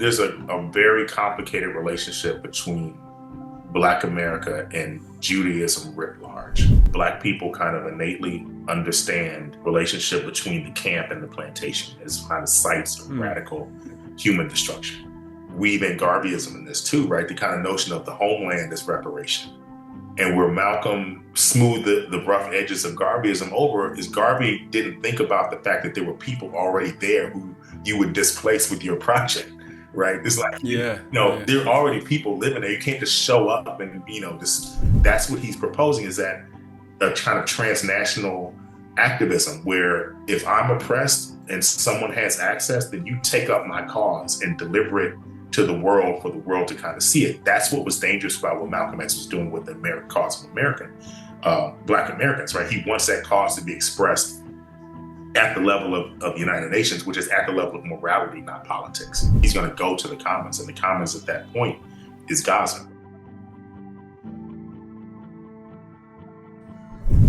there's a very complicated relationship between Black America and Judaism writ large. Black people kind of innately understand relationship between the camp and the plantation as kind of sites of radical human destruction. Weave in Garveyism in this too, right? The kind of notion of the homeland as reparation. And where Malcolm smoothed the rough edges of Garveyism over is Garvey didn't think about the fact that there were people already there who you would displace with your project, right? It's like, there are already people living there. You can't just show up and, that's what he's proposing, is that a kind of transnational activism where if I'm oppressed and someone has access, then you take up my cause and deliver it to the world for the world to kind of see it. That's what was dangerous about what Malcolm X was doing with the cause of Black Americans, right? He wants that cause to be expressed at the level of the United Nations, which is at the level of morality, not politics. He's going to go to the commons, and the commons at that point is Gaza.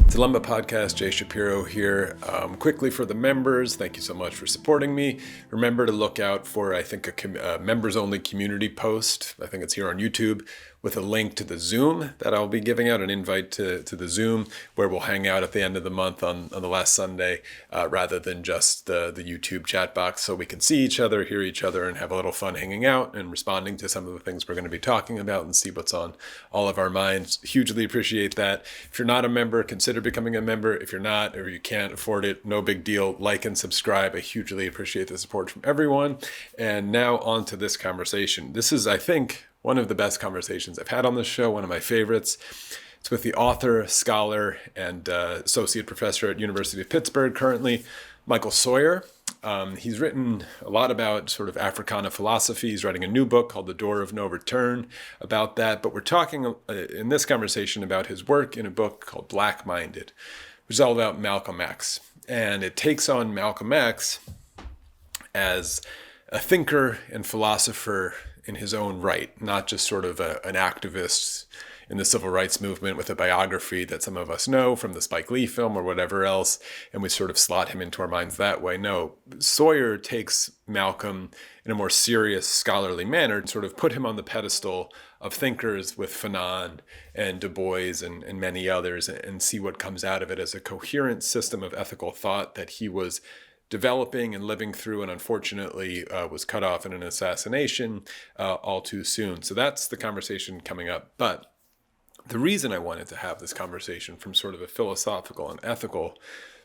Dilemma Podcast, Jay Shapiro here. Quickly for the members, thank you so much for supporting me. Remember to look out for, I think, a members-only community post. I think it's here on YouTube, with a link to the Zoom that I'll be giving out, an invite to the Zoom, where we'll hang out at the end of the month on the last Sunday, rather than just the YouTube chat box, so we can see each other, hear each other, and have a little fun hanging out and responding to some of the things we're going to be talking about and see what's on all of our minds. Hugely appreciate that. If you're not a member, consider becoming a member. If you're not, or you can't afford it, no big deal. Like and subscribe. I hugely appreciate the support from everyone. And now on to this conversation. This is, I think, one of the best conversations I've had on this show, one of my favorites. It's with the author, scholar, and associate professor at University of Pittsburgh currently, Michael Sawyer. He's written a lot about sort of Africana philosophy. He's writing a new book called The Door of No Return about that. But we're talking in this conversation about his work in a book called Black Minded, which is all about Malcolm X. And it takes on Malcolm X as a thinker and philosopher in his own right, not just sort of an activist in the civil rights movement with a biography that some of us know from the Spike Lee film or whatever else, and we sort of slot him into our minds that way. No, Sawyer takes Malcolm in a more serious scholarly manner and sort of put him on the pedestal of thinkers with Fanon and Du Bois and many others, and see what comes out of it as a coherent system of ethical thought that he was developing and living through, and unfortunately was cut off in an assassination all too soon. So that's the conversation coming up. But the reason I wanted to have this conversation from sort of a philosophical and ethical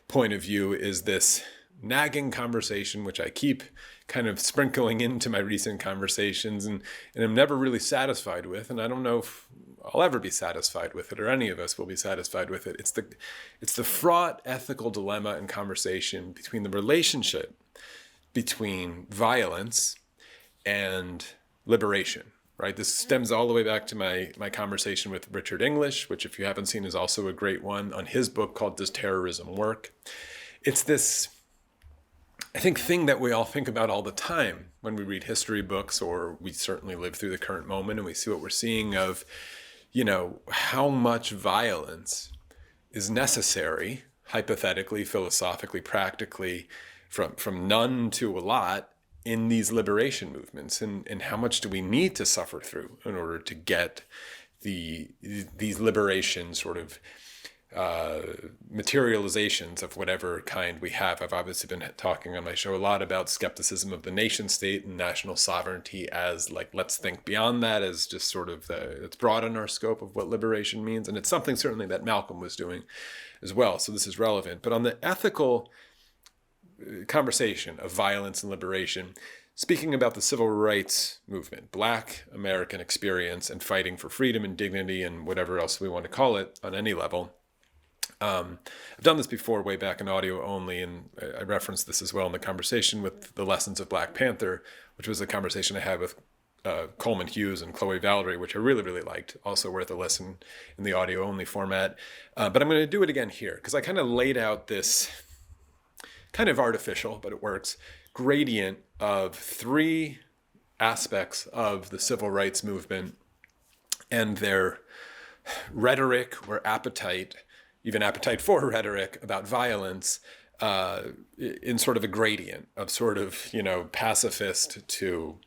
point of view is this nagging conversation, which I keep kind of sprinkling into my recent conversations and I'm never really satisfied with. And I don't know if I'll ever be satisfied with it, or any of us will be satisfied with it. It's the fraught ethical dilemma and conversation between the relationship between violence and liberation, right? This stems all the way back to my conversation with Richard English, which, if you haven't seen, is also a great one, on his book called Does Terrorism Work? It's this, I think, thing that we all think about all the time when we read history books, or we certainly live through the current moment and we see what we're seeing of, how much violence is necessary, hypothetically, philosophically, practically, from none to a lot in these liberation movements, and how much do we need to suffer through in order to get these liberation sort of materializations of whatever kind we have. I've obviously been talking on my show a lot about skepticism of the nation state and national sovereignty as, like, let's think beyond that, as just sort of let's broaden our scope of what liberation means. And it's something certainly that Malcolm was doing as well. So this is relevant. But on the ethical conversation of violence and liberation, speaking about the civil rights movement, Black American experience, and fighting for freedom and dignity and whatever else we want to call it on any level, I've done this before way back in audio only, and I referenced this as well in the conversation with the Lessons of Black Panther, which was a conversation I had with Coleman Hughes and Chloe Valerie, which I really, really liked. Also worth a listen in the audio only format. But I'm going to do it again here because I kind of laid out this kind of artificial, but it works, gradient of three aspects of the civil rights movement and their rhetoric or appetite, even appetite for rhetoric about violence, in sort of a gradient of sort of, pacifist to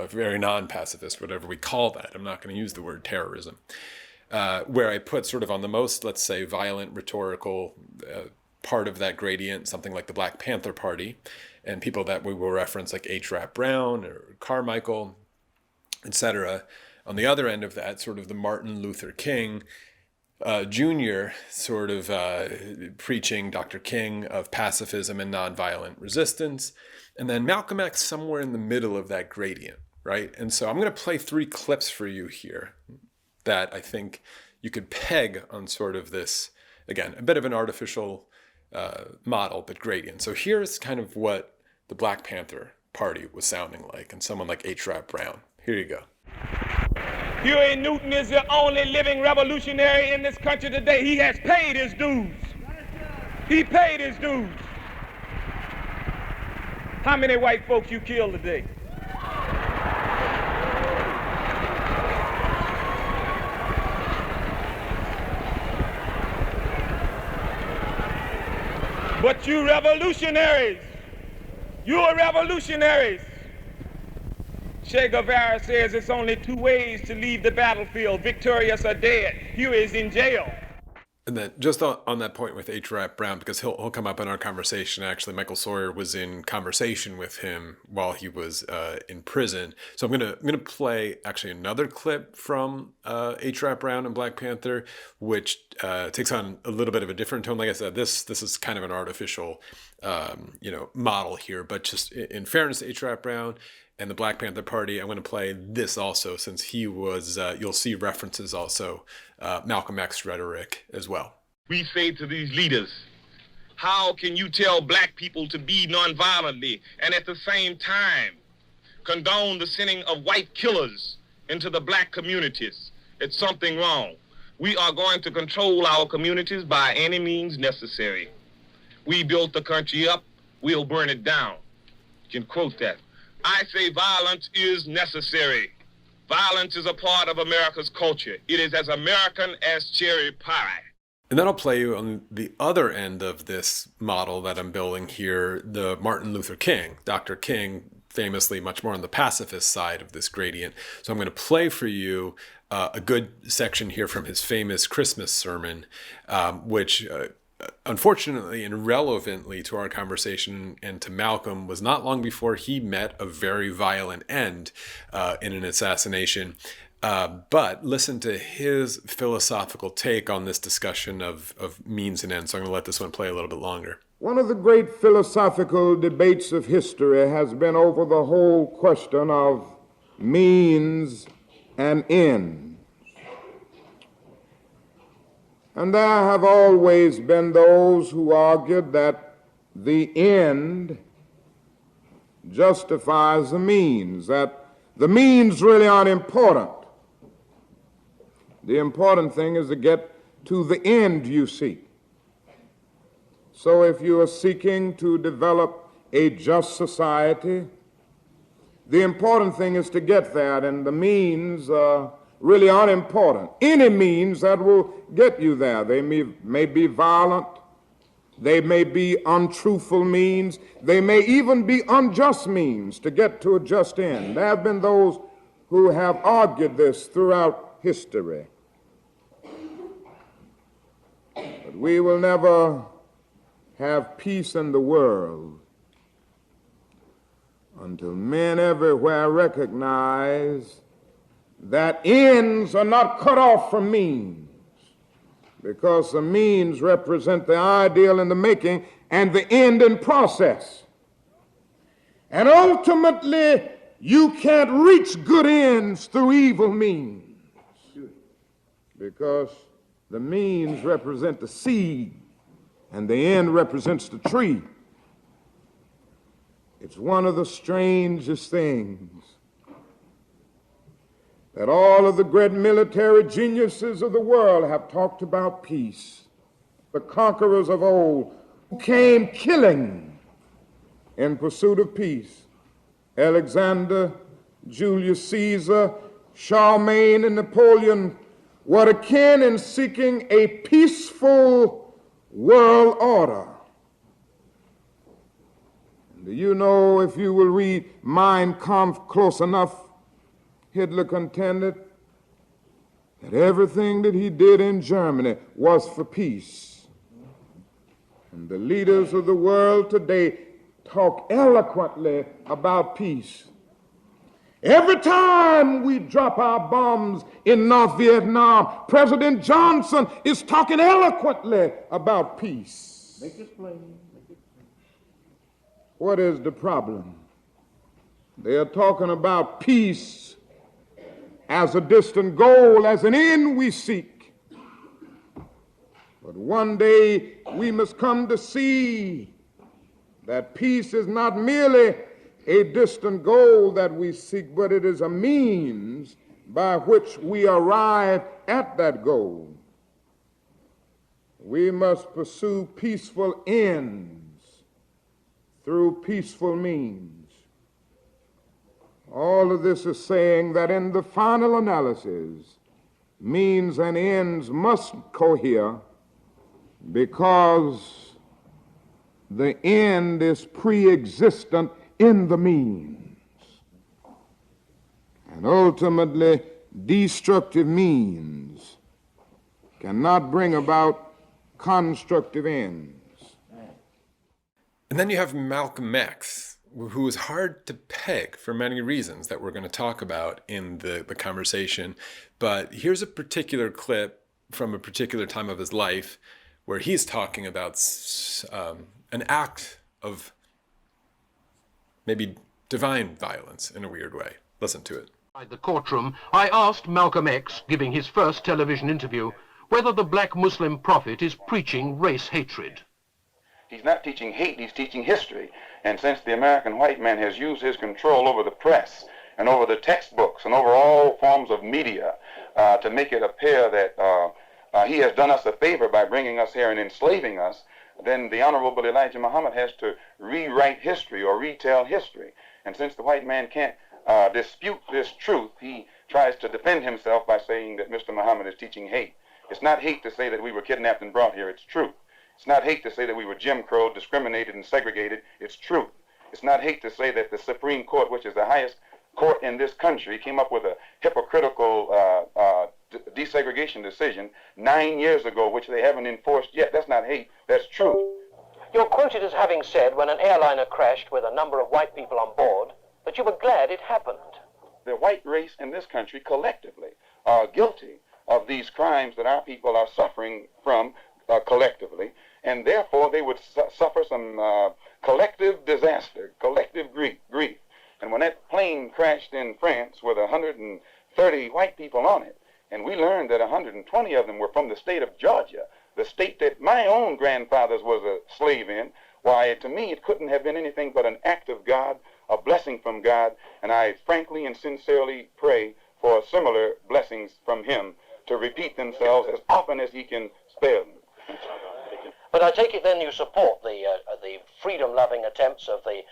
very non-pacifist, whatever we call that. I'm not going to use the word terrorism. Where I put sort of on the most, let's say, violent rhetorical part of that gradient, something like the Black Panther Party, and people that we will reference like H. Rap Brown or Carmichael, etc. On the other end of that, sort of the Martin Luther King Jr. sort of preaching, Dr. King, of pacifism and nonviolent resistance. And then Malcolm X somewhere in the middle of that gradient, right? And so I'm going to play 3 clips for you here that I think you could peg on sort of this, again, a bit of an artificial model, but gradient. So here's kind of what the Black Panther Party was sounding like, and someone like H. Rap Brown. Here you go. Huey Newton is the only living revolutionary in this country today. He has paid his dues. He paid his dues. How many white folks you killed today? But you revolutionaries, you are revolutionaries. Che Guevara says it's only 2 ways to leave the battlefield, victorious or dead. Huey is in jail. And then just on that point with H. Rap Brown, because he'll come up in our conversation. Actually, Michael Sawyer was in conversation with him while he was in prison. So I'm gonna play actually another clip from H. Rap Brown and Black Panther, which takes on a little bit of a different tone. Like I said, this is kind of an artificial model here, but just in fairness to H. Rap Brown and the Black Panther Party, I'm going to play this also, since he was, you'll see references also, Malcolm X rhetoric as well. We say to these leaders, how can you tell black people to be nonviolently and at the same time condone the sending of white killers into the black communities? It's something wrong. We are going to control our communities by any means necessary. We built the country up, we'll burn it down. You can quote that. I say violence is necessary. Violence is a part of America's culture. It is as American as cherry pie. And then I'll play you on the other end of this model that I'm building here, the Martin Luther King. Dr. King, famously much more on the pacifist side of this gradient. So I'm going to play for you a good section here from his famous Christmas sermon, which unfortunately and relevantly to our conversation and to Malcolm, was not long before he met a very violent end in an assassination. But listen to his philosophical take on this discussion of means and ends. So I'm going to let this one play a little bit longer. One of the great philosophical debates of history has been over the whole question of means and ends. And there have always been those who argued that the end justifies the means, that the means really aren't important. The important thing is to get to the end you seek. So if you are seeking to develop a just society, the important thing is to get there, and the means really aren't important. Any means that will get you there. They may be violent, they may be untruthful means, they may even be unjust means to get to a just end. There have been those who have argued this throughout history. But we will never have peace in the world until men everywhere recognize that ends are not cut off from means, because the means represent the ideal in the making and the end in process. And ultimately, you can't reach good ends through evil means, because the means represent the seed and the end represents the tree. It's one of the strangest things that all of the great military geniuses of the world have talked about peace. The conquerors of old who came killing in pursuit of peace. Alexander, Julius Caesar, Charlemagne, and Napoleon were akin in seeking a peaceful world order. And Do you know, if you will read Mein Kampf close enough, Hitler contended that everything that he did in Germany was for peace. And the leaders of the world today talk eloquently about peace. Every time we drop our bombs in North Vietnam, President Johnson is talking eloquently about peace. Make it plain. What is the problem? They are talking about peace as a distant goal, as an end we seek. But one day we must come to see that peace is not merely a distant goal that we seek, but it is a means by which we arrive at that goal. We must pursue peaceful ends through peaceful means. All of this is saying that in the final analysis, means and ends must cohere, because the end is pre-existent in the means. And ultimately, destructive means cannot bring about constructive ends. And then you have Malcolm X, who is hard to peg for many reasons that we're going to talk about in the conversation. But here's a particular clip from a particular time of his life where he's talking about an act of maybe divine violence in a weird way. Listen to it. Inside the courtroom, I asked Malcolm X, giving his first television interview, whether the black Muslim prophet is preaching race hatred. He's not teaching hate, he's teaching history. And since the American white man has used his control over the press and over the textbooks and over all forms of media to make it appear that he has done us a favor by bringing us here and enslaving us, then the Honorable Elijah Muhammad has to rewrite history or retell history. And since the white man can't dispute this truth, he tries to defend himself by saying that Mr. Muhammad is teaching hate. It's not hate to say that we were kidnapped and brought here, it's truth. It's not hate to say that we were Jim Crow, discriminated and segregated, it's truth. It's not hate to say that the Supreme Court, which is the highest court in this country, came up with a hypocritical desegregation decision 9 years ago, which they haven't enforced yet. That's not hate, that's truth. You're quoted as having said, when an airliner crashed with a number of white people on board, that you were glad it happened. The white race in this country collectively are guilty of these crimes that our people are suffering from collectively, and therefore they would suffer some collective disaster, collective grief. And when that plane crashed in France with 130 white people on it, and we learned that 120 of them were from the state of Georgia, the state that my own grandfather was a slave in, why, to me, it couldn't have been anything but an act of God, a blessing from God, and I frankly and sincerely pray for similar blessings from him to repeat themselves as often as he can spare them. But I take it then you support the freedom-loving attempts of the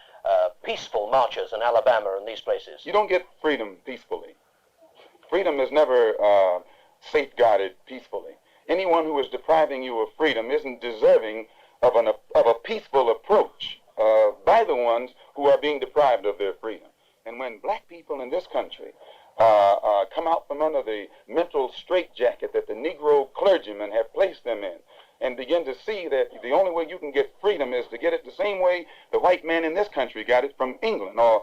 peaceful marchers in Alabama and these places. You don't get freedom peacefully. Freedom is never safeguarded peacefully. Anyone who is depriving you of freedom isn't deserving of a peaceful approach by the ones who are being deprived of their freedom. And when black people in this country come out from under the mental straitjacket that the Negro clergymen have placed them in, and begin to see that the only way you can get freedom is to get it the same way the white man in this country got it from England, or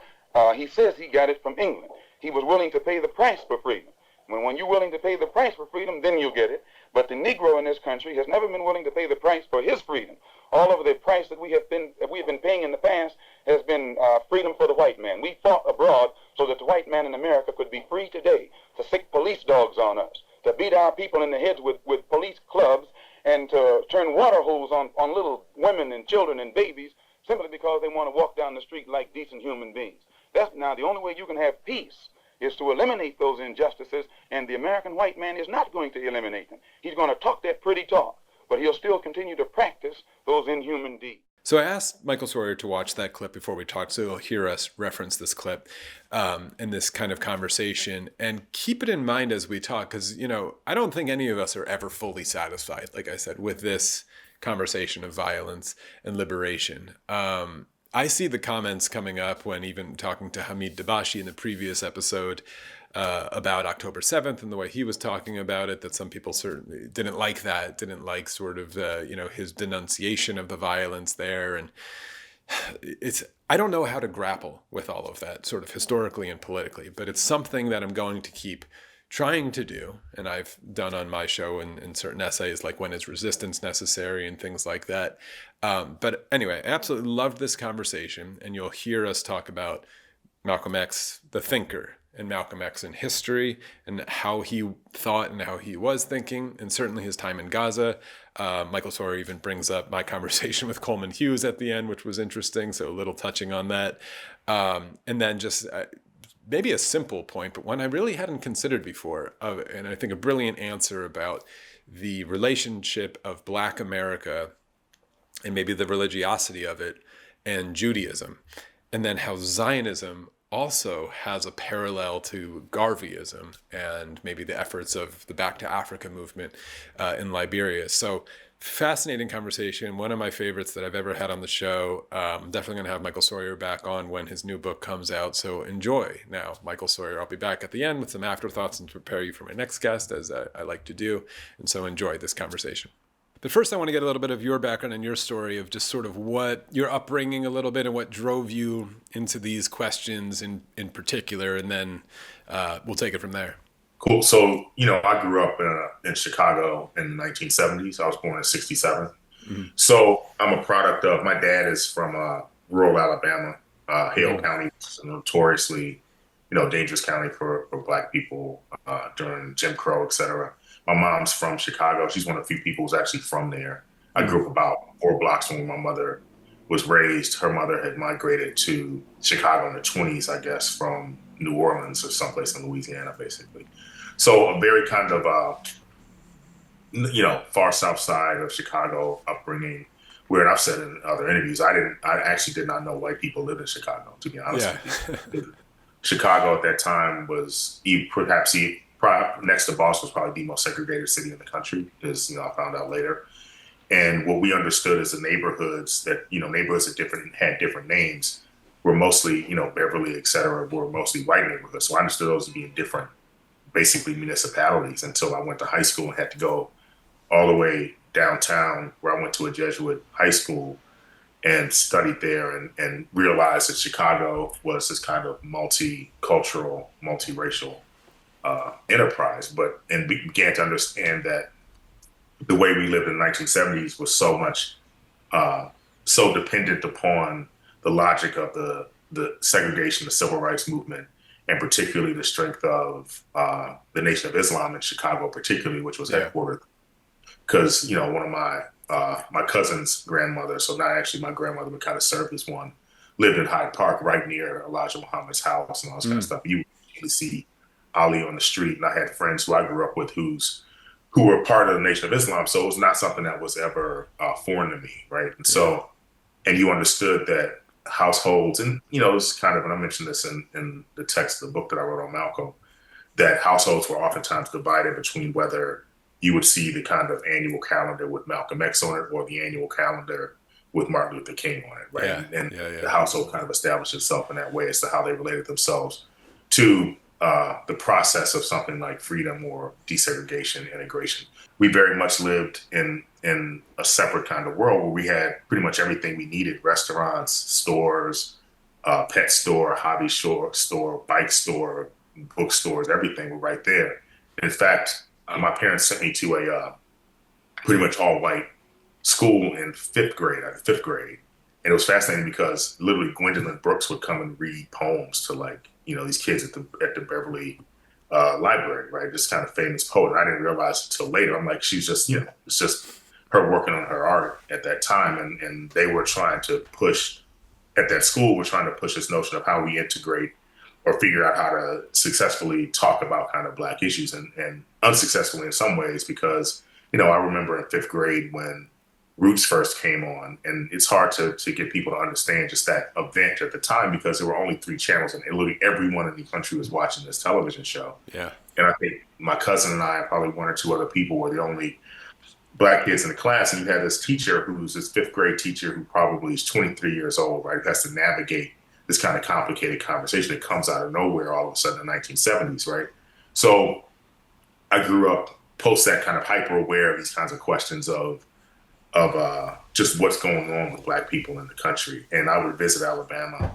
he says he got it from England. He was willing to pay the price for freedom. When you're willing to pay the price for freedom, then you'll get it. But the Negro in this country has never been willing to pay the price for his freedom. All of the price that we have been paying in the past has been freedom for the white man. We fought abroad so that the white man in America could be free today to sick police dogs on us, to beat our people in the heads with police clubs, and to turn water hose on little women and children and babies simply because they want to walk down the street like decent human beings. That's now the only way you can have peace is to eliminate those injustices, and the American white man is not going to eliminate them. He's going to talk that pretty talk, but he'll still continue to practice those inhuman deeds. So I asked Michael Sawyer to watch that clip before we talked, so he'll hear us reference this clip in this kind of conversation, and keep it in mind as we talk, because, you know, I don't think any of us are ever fully satisfied, like I said, with this conversation of violence and liberation. I see the comments coming up when even talking to Hamid Dabashi in the previous episode about October 7th and the way he was talking about it, that some people certainly didn't like that, didn't like sort of, his denunciation of the violence there. And I don't know how to grapple with all of that sort of historically and politically, but it's something that I'm going to keep trying to do. And I've done on my show in certain essays, like When is Resistance Necessary and things like that. But anyway, I absolutely loved this conversation. And you'll hear us talk about Malcolm X, the thinker, and Malcolm X in history and how he thought and how he was thinking, and certainly his time in Gaza. Michael Sawyer even brings up my conversation with Coleman Hughes at the end, which was interesting. So a little touching on that. And then just maybe a simple point, but one I really hadn't considered before, and I think a brilliant answer about the relationship of Black America and maybe the religiosity of it and Judaism, and then how Zionism also has a parallel to Garveyism and maybe the efforts of the Back to Africa movement in Liberia. So fascinating conversation. One of my favorites that I've ever had on the show. I'm definitely going to have Michael Sawyer back on when his new book comes out. So enjoy. Now, Michael Sawyer, I'll be back at the end with some afterthoughts and prepare you for my next guest, as I like to do. And so enjoy this conversation. But first, I want to get a little bit of your background and your story of just sort of what your upbringing a little bit and what drove you into these questions in particular, and then we'll take it from there. Cool. So, I grew up in Chicago in the 1970s. I was born in 67. Mm-hmm. So I'm a product of, my dad is from rural Alabama, Hale County, which is a notoriously, dangerous county for Black people during Jim Crow, et cetera. My mom's from Chicago. She's one of the few people who's actually from there. I grew up about 4 blocks from where my mother was raised. Her mother had migrated to Chicago in the 20s, I guess, from New Orleans or someplace in Louisiana, basically. So a very kind of, far south side of Chicago upbringing, where I've said in other interviews, I actually did not know white people lived in Chicago, to be honest with you. Chicago at that time was perhaps next to Boston was probably the most segregated city in the country, as I found out later. And what we understood as the neighborhoods that had different names were mostly, Beverly, et cetera, were mostly white neighborhoods. So I understood those as being different, basically municipalities, until I went to high school and had to go all the way downtown, where I went to a Jesuit high school and studied there, and realized that Chicago was this kind of multicultural, multiracial enterprise, and we began to understand that the way we lived in the 1970s was so much, so dependent upon the logic of the segregation, the civil rights movement, and particularly the strength of the Nation of Islam in Chicago, particularly, which was headquartered. Because one of my cousin's grandmother, so not actually my grandmother, but kind of served as one, lived in Hyde Park, right near Elijah Muhammad's house and all this kind of stuff. You would see Ali on the street, and I had friends who I grew up with who were part of the Nation of Islam, so it was not something that was ever foreign to me, right? And so, and you understood that households, and it's kind of, and I mentioned this in the text of the book that I wrote on Malcolm, that households were oftentimes divided between whether you would see the kind of annual calendar with Malcolm X on it or the annual calendar with Martin Luther King on it, right? The household kind of established itself in that way as to how they related themselves to the process of something like freedom or desegregation, integration. We very much lived in a separate kind of world where we had pretty much everything we needed: restaurants, stores, pet store, hobby store, bike store, bookstores, everything were right there. In fact, my parents sent me to a pretty much all white school in fifth grade. And it was fascinating because literally Gwendolyn Brooks would come and read poems to these kids at the Beverly library, right? This kind of famous poet. And I didn't realize until later. I'm like, she's just, it's just her working on her art at that time. And they were trying to push, at that school, we're trying to push this notion of how we integrate or figure out how to successfully talk about kind of Black issues, and unsuccessfully in some ways, because, I remember in fifth grade when Roots first came on, and it's hard to get people to understand just that event at the time, because there were only 3 channels and literally everyone in the country was watching this television show. Yeah. And I think my cousin and I, and probably 1 or 2 other people, were the only black kids in the class, and you had this teacher who's this fifth grade teacher who probably is 23 years old, right? Who has to navigate this kind of complicated conversation that comes out of nowhere all of a sudden in the 1970s, right? So I grew up post that kind of hyper aware of these kinds of questions of just what's going on with black people in the country. And I would visit Alabama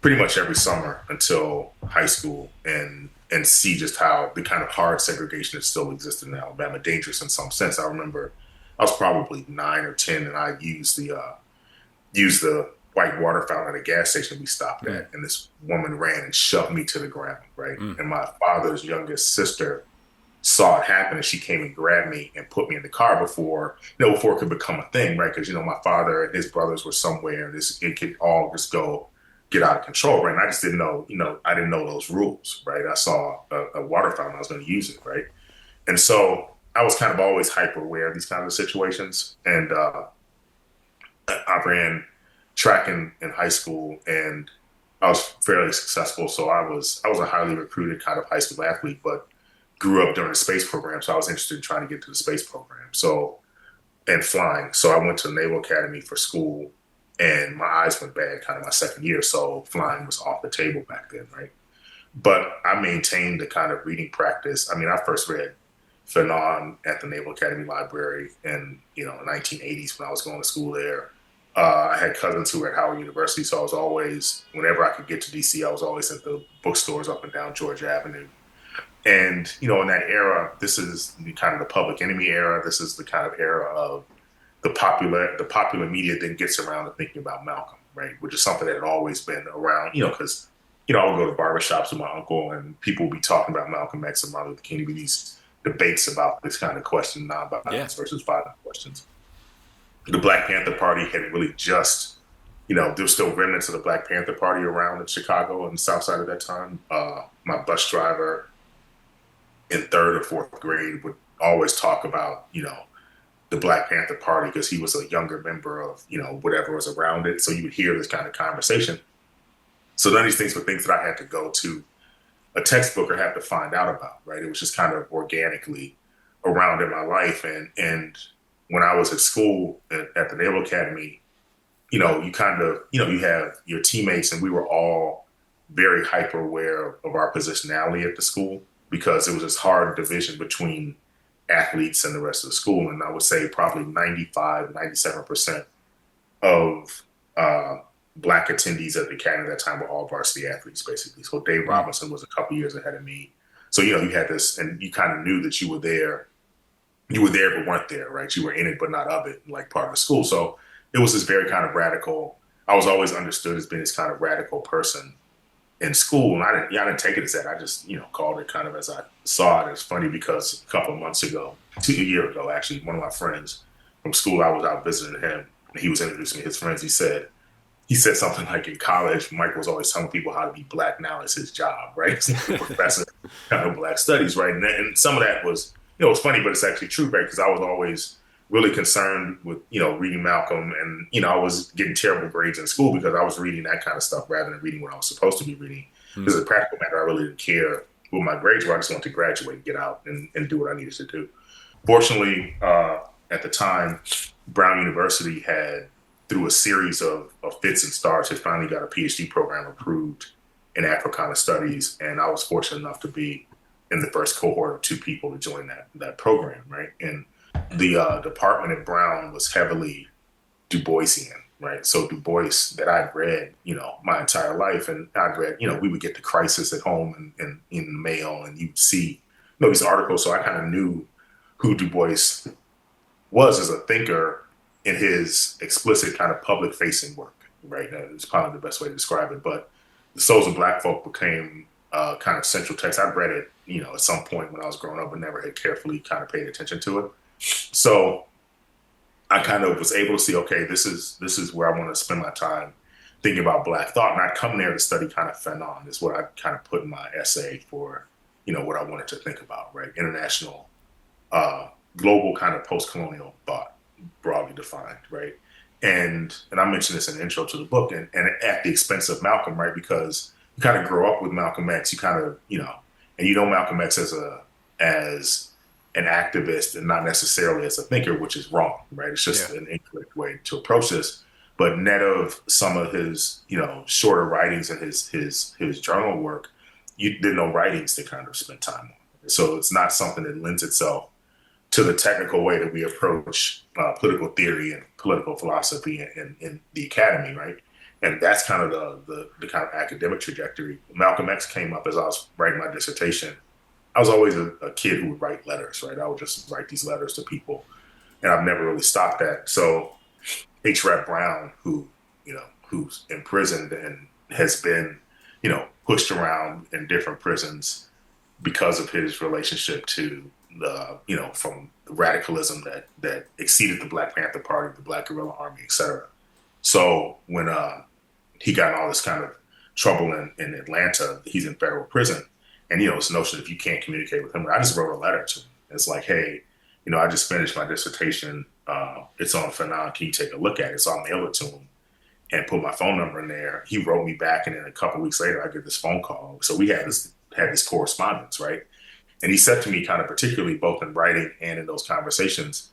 pretty much every summer until high school and see just how the kind of hard segregation that still existed in Alabama, dangerous in some sense. I remember I was probably 9 or 10, and I used the white water fountain at a gas station we stopped at, and this woman ran and shoved me to the ground, right? And my father's youngest sister saw it happen, and she came and grabbed me and put me in the car before it could become a thing, right? Because my father and his brothers were somewhere, and it could all just get out of control, right? And I just didn't know, I didn't know those rules, right? I saw a water fountain, I was going to use it, right? And so I was kind of always hyper aware of these kinds of situations, and I ran track in high school, and I was fairly successful. So I was a highly recruited kind of high school athlete, but grew up during the space program. So I was interested in trying to get to the space program. And flying. So I went to the Naval Academy for school, and my eyes went bad kind of my second year. So flying was off the table back then, right? But I maintained the kind of reading practice. I mean, I first read Fanon at the Naval Academy Library in the 1980s when I was going to school there. I had cousins who were at Howard University, so I was always, whenever I could get to DC, I was always at the bookstores up and down Georgia Avenue. And, in that era, this is the kind of the Public Enemy era. This is the kind of era of the popular media then gets around to thinking about Malcolm, right? Which is something that had always been around, because, I would go to barbershops with my uncle, and people would be talking about Malcolm X and Martin Luther King. There'd be these debates about this kind of question, nonviolence versus violent questions. The Black Panther Party had really just, there were still remnants of the Black Panther Party around in Chicago and the South Side at that time. My bus driver in third or fourth grade would always talk about, the Black Panther Party because he was a younger member of, whatever was around it. So you would hear this kind of conversation. So none of these things were things that I had to go to a textbook or have to find out about, right? It was just kind of organically around in my life. And when I was at school at the Naval Academy, you kind of, you have your teammates, and we were all very hyper aware of our positionality at the school because it was this hard division between athletes and the rest of the school. And I would say probably 95, 97% of Black attendees at the academy at that time were all varsity athletes, basically. So Dave Robinson was a couple years ahead of me. So, you had this, and you kind of knew that you were there but weren't there, right? You were in it but not of it, like part of the school. So it was this very kind of radical, I was always understood as being this kind of radical person in school. And I didn't take it as that. I just, called it kind of as I saw it. It's funny because a couple of months ago, a year ago, actually, one of my friends from school, I was out visiting him, and he was introducing me to his friends. He said something like, in college, Mike was always telling people how to be Black. Now it's his job, right? He's a professor of Black studies, right? And some of that was, it's funny, but it's actually true, right? Because I was always really concerned with, reading Malcolm, and, I was getting terrible grades in school because I was reading that kind of stuff rather than reading what I was supposed to be reading. Because as a practical matter, I really didn't care what my grades were. I just wanted to graduate and get out and do what I needed to do. Fortunately, at the time, Brown University had, through a series of fits and starts, had finally got a PhD program approved in Africana Studies. And I was fortunate enough to be in the first cohort of 2 people to join that program, right? And the department at Brown was heavily Du Boisian, right? So Du Bois that I'd read, my entire life, and I'd read, we would get The Crisis at home and in the mail, and you'd see, these articles. So I kind of knew who Du Bois was as a thinker in his explicit kind of public-facing work, right? It's probably the best way to describe it. But The Souls of Black Folk became kind of central text. I read it, at some point when I was growing up, but never had carefully kind of paid attention to it. So I kind of was able to see, okay, this is where I want to spend my time thinking about Black thought. And I'd come there to study kind of Fanon, is what I kind of put in my essay for, what I wanted to think about, right? International, global kind of post-colonial thought, broadly defined, right? And I mentioned this in the intro to the book, and at the expense of Malcolm, right? Because you kind of grow up with Malcolm X, you kind of, and Malcolm X as an activist and not necessarily as a thinker, which is wrong, right? It's just an incorrect way to approach this. But net of some of his, shorter writings and his journal work, there are no writings to kind of spend time on. So it's not something that lends itself to the technical way that we approach political theory and political philosophy in the academy, right? And that's kind of the kind of academic trajectory. Malcolm X came up as I was writing my dissertation. I was always a kid who would write letters, right? I would just write these letters to people, and I've never really stopped that. So H. Rap Brown, who's imprisoned and has been, pushed around in different prisons because of his relationship to from the radicalism that exceeded the Black Panther Party, the Black Guerrilla Army, et cetera. So when he got in all this kind of trouble in Atlanta, he's in federal prison. And, this notion if you can't communicate with him, I just wrote a letter to him. It's like, hey, I just finished my dissertation. It's on Fanon. Can you take a look at it? So I mailed it to him and put my phone number in there. He wrote me back, and then a couple of weeks later, I get this phone call. So we had this correspondence, right? And he said to me, kind of particularly both in writing and in those conversations,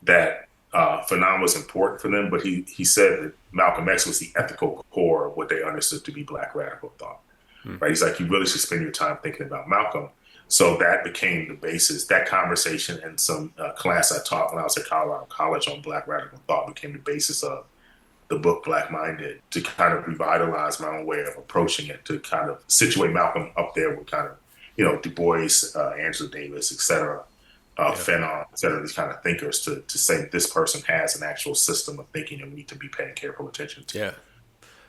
that Fanon was important for them, but he said that Malcolm X was the ethical core of what they understood to be Black radical thought. Right? He's like, you really should spend your time thinking about Malcolm. So that became the basis. That conversation and some class I taught when I was at Colorado College on Black radical thought became the basis of the book Black Minded, to kind of revitalize my own way of approaching it, to kind of situate Malcolm up there with kind of, Du Bois, Angela Davis, et cetera, Fanon, et cetera, these kind of thinkers, to say this person has an actual system of thinking and we need to be paying careful attention to. Yeah.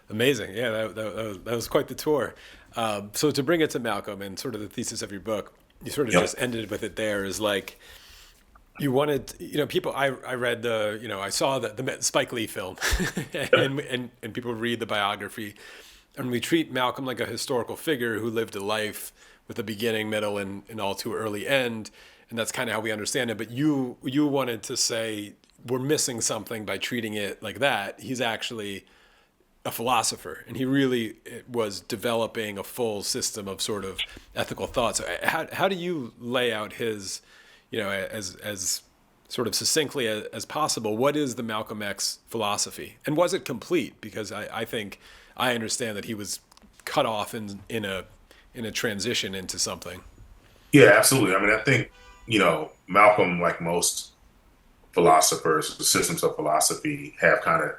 Amazing. Yeah, that was quite the tour. So to bring it to Malcolm and sort of the thesis of your book, you sort of just ended with it there, is like, you wanted, people, I read I saw the Spike Lee film and people read the biography, and we treat Malcolm like a historical figure who lived a life with a beginning, middle, and all too early end. And that's kind of how we understand it. But you wanted to say we're missing something by treating it like that. He's actually a philosopher, and he really was developing a full system of sort of ethical thought. So how do you lay out his, as sort of succinctly as possible, what is the Malcolm X philosophy? And was it complete? Because I think I understand that he was cut off in a transition into something. Yeah, absolutely. I mean, I think, Malcolm, like most philosophers, the systems of philosophy have kind of,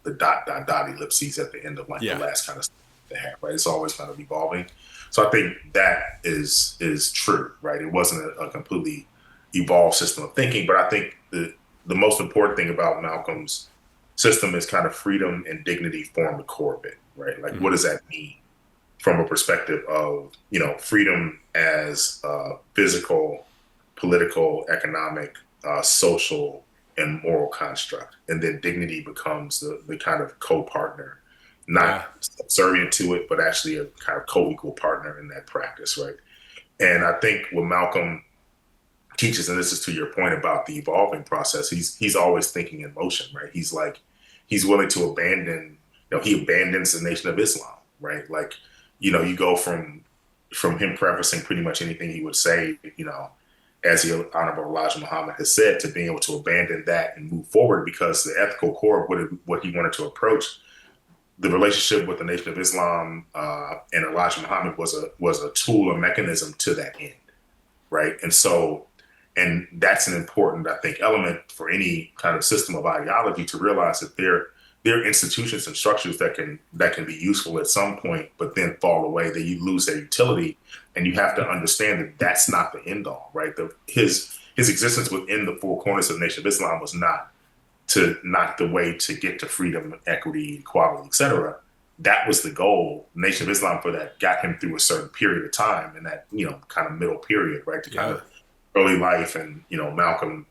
the dot ellipses at the end of the last kind of stuff they have, right? It's always kind of evolving. So I think that is true, right? It wasn't a completely evolved system of thinking, but I think the most important thing about Malcolm's system is kind of freedom and dignity form the core of it, right? Like, what does that mean from a perspective of, freedom as physical, political, economic, social, and moral construct. And then dignity becomes the kind of co-partner, not subservient to it, but actually a kind of co-equal partner in that practice, right? And I think what Malcolm teaches, and this is to your point about the evolving process, he's always thinking in motion, right? He's willing to abandon, he abandons the Nation of Islam, right? Like, you go from him prefacing pretty much anything he would say, as the Honorable Elijah Muhammad has said, to being able to abandon that and move forward, because the ethical core of what he wanted to approach, the relationship with the Nation of Islam and Elijah Muhammad was a tool, a mechanism to that end, right? And that's an important, I think, element for any kind of system of ideology, to realize that there are institutions and structures that can be useful at some point, but then fall away, that you lose their utility. And you have to understand that that's not the end all, right? His existence within the four corners of the Nation of Islam was not the way to get to freedom, equity, equality, et cetera. That was the goal. Nation of Islam for that got him through a certain period of time, in that, kind of middle period, right? To kind of early life, and, Malcolm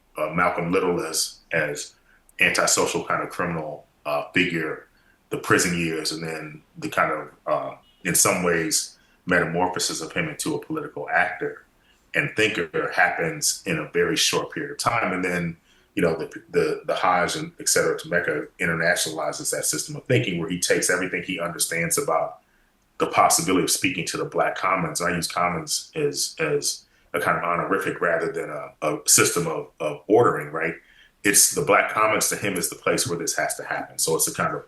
Little as antisocial kind of criminal figure, the prison years, and then the kind of, in some ways, metamorphosis of him into a political actor and thinker happens in a very short period of time. And then, the Hajj and et cetera to Mecca internationalizes that system of thinking, where he takes everything he understands about the possibility of speaking to the Black commons. I use commons as a kind of honorific rather than a system of ordering, right? It's the Black Commons to him is the place where this has to happen. So it's a kind of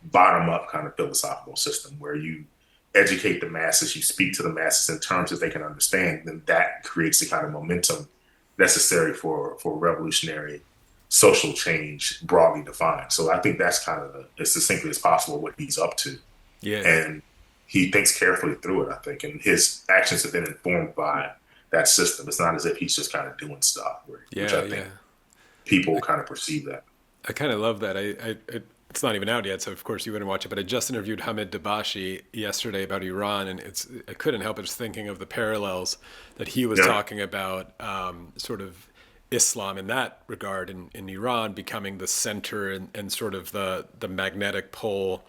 bottom up kind of philosophical system where you educate the masses, you speak to the masses in terms that they can understand, then that creates the kind of momentum necessary for revolutionary social change broadly defined. So I think that's kind of as succinctly as possible what he's up to. Yeah. And he thinks carefully through it, I think, and his actions have been informed by that system. It's not as if he's just kind of doing stuff, which I think people kind of perceive that. I kind of love that. It's not even out yet, so of course you wouldn't watch it. But I just interviewed Hamid Dabashi yesterday about Iran, and I couldn't help but just thinking of the parallels that he was talking about, sort of Islam in that regard in Iran becoming the center and sort of the magnetic pole,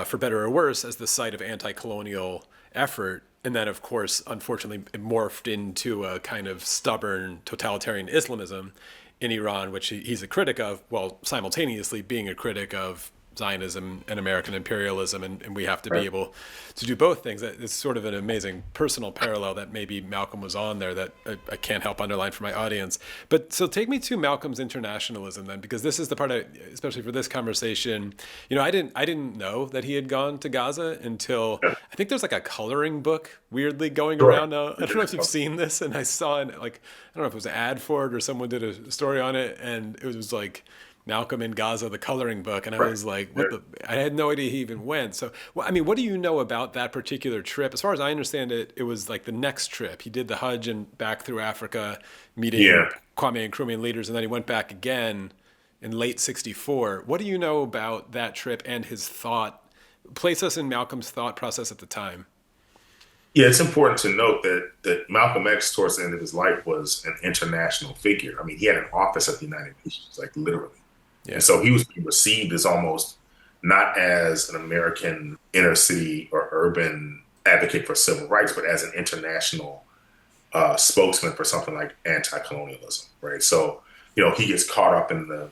for better or worse, as the site of anti-colonial effort. And then, of course, unfortunately, it morphed into a kind of stubborn totalitarian Islamism in Iran, which he's a critic of, while simultaneously being a critic of Zionism and American imperialism, and we have to be able to do both things. It's sort of an amazing personal parallel that maybe Malcolm was on there that I can't help underline for my audience. But so take me to Malcolm's internationalism then, because this is the part, especially for this conversation, I didn't know that he had gone to Gaza until I think there's like a coloring book weirdly going around now. I don't know if you've seen this, and I saw it, like, I don't know if it was an ad for it or someone did a story on it, and it was like Malcolm in Gaza, the coloring book. And I was like, I had no idea he even went. So, well, I mean, what do you know about that particular trip? As far as I understand it, it was like the next trip. He did the Hajj and back through Africa, meeting Kwame and Nkrumah leaders, and then he went back again in late '64. What do you know about that trip and his thought? Place us in Malcolm's thought process at the time. Yeah, it's important to note that Malcolm X, towards the end of his life, was an international figure. I mean, he had an office at the United Nations, like literally. Yeah. And so he was being received as almost not as an American inner city or urban advocate for civil rights, but as an international spokesman for something like anti-colonialism, right? So, he gets caught up in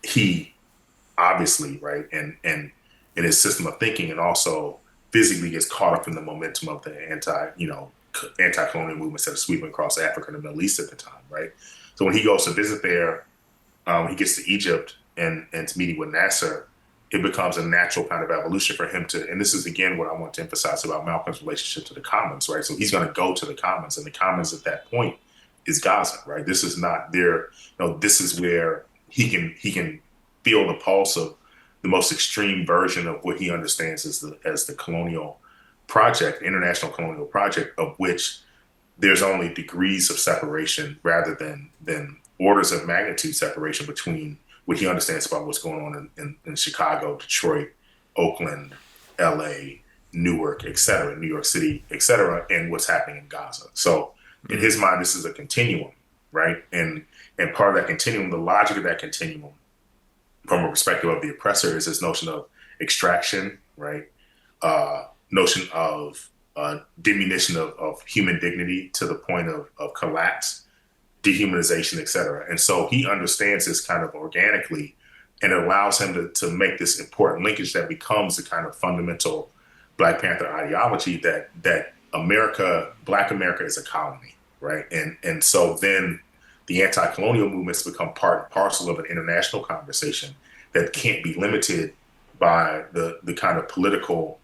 he obviously, right, and in his system of thinking, and also physically gets caught up in the momentum of the anti-colonial movements that are sweeping across Africa and the Middle East at the time, right? So when he goes to visit there, he gets to Egypt and to meeting with Nasser, it becomes a natural kind of evolution for him to, and this is again what I want to emphasize about Malcolm's relationship to the Commons, right? So he's going to go to the Commons, and the Commons at that point is Gaza, right? This is not there. This is where he can feel the pulse of the most extreme version of what he understands as the colonial project, international colonial project, of which there's only degrees of separation rather than orders of magnitude separation between what he understands about what's going on in Chicago, Detroit, Oakland, LA, Newark, et cetera, New York City, et cetera, and what's happening in Gaza. So in his mind, this is a continuum, right? And part of that continuum, the logic of that continuum from a perspective of the oppressor, is this notion of extraction, right? Notion of diminution of human dignity to the point of collapse, dehumanization, et cetera. And so he understands this kind of organically, and it allows him to make this important linkage that becomes the kind of fundamental Black Panther ideology that Black America is a colony, right? And so then the anti-colonial movements become part and parcel of an international conversation that can't be limited by the kind of political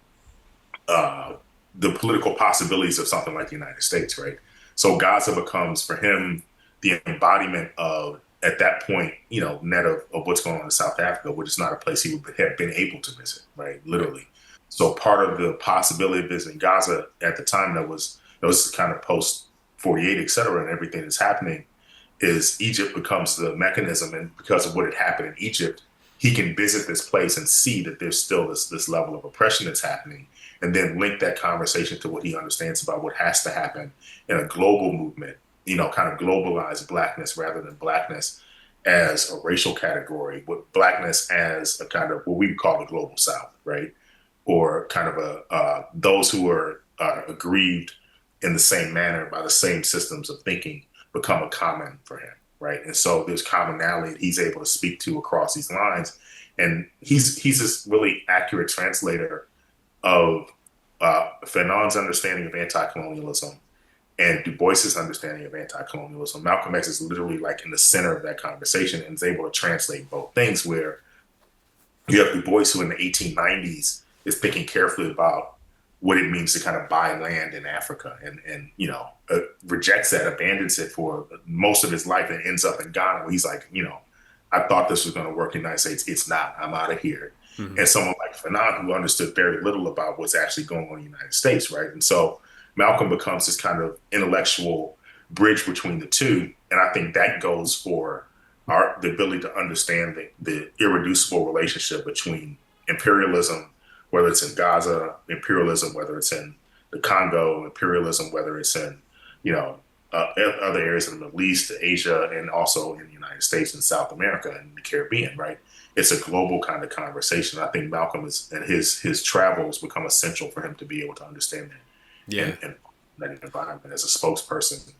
possibilities of something like the United States, right? So Gaza becomes for him the embodiment of, at that point, net of what's going on in South Africa, which is not a place he would have been able to visit, right? Literally. So part of the possibility of visiting Gaza at the time that was kind of post 48, et cetera, and everything that's happening, is Egypt becomes the mechanism. And because of what had happened in Egypt, he can visit this place and see that there's still this level of oppression that's happening, and then link that conversation to what he understands about what has to happen in a global movement, kind of globalize Blackness rather than Blackness as a racial category, with Blackness as a kind of what we would call the global South, right? Or kind of those who are aggrieved in the same manner by the same systems of thinking become a common for him, right? And so there's commonality he's able to speak to across these lines. And he's this really accurate translator of Fanon's understanding of anti-colonialism and Du Bois's understanding of anti-colonialism. Malcolm X is literally like in the center of that conversation and is able to translate both things, where you have Du Bois, who in the 1890s is thinking carefully about what it means to kind of buy land in Africa, and rejects that, abandons it for most of his life, and ends up in Ghana, where he's like, I thought this was going to work in the United States. It's not. I'm out of here. Mm-hmm. And someone like Fanon, who understood very little about what's actually going on in the United States, right? And so Malcolm becomes this kind of intellectual bridge between the two, and I think that goes for the ability to understand the irreducible relationship between imperialism, whether it's in Gaza, imperialism, whether it's in the Congo, imperialism, whether it's in, other areas of the Middle East, Asia, and also in the United States and South America and the Caribbean, right? It's a global kind of conversation. I think Malcolm and his travels become essential for him to be able to understand that, and that environment as a spokesperson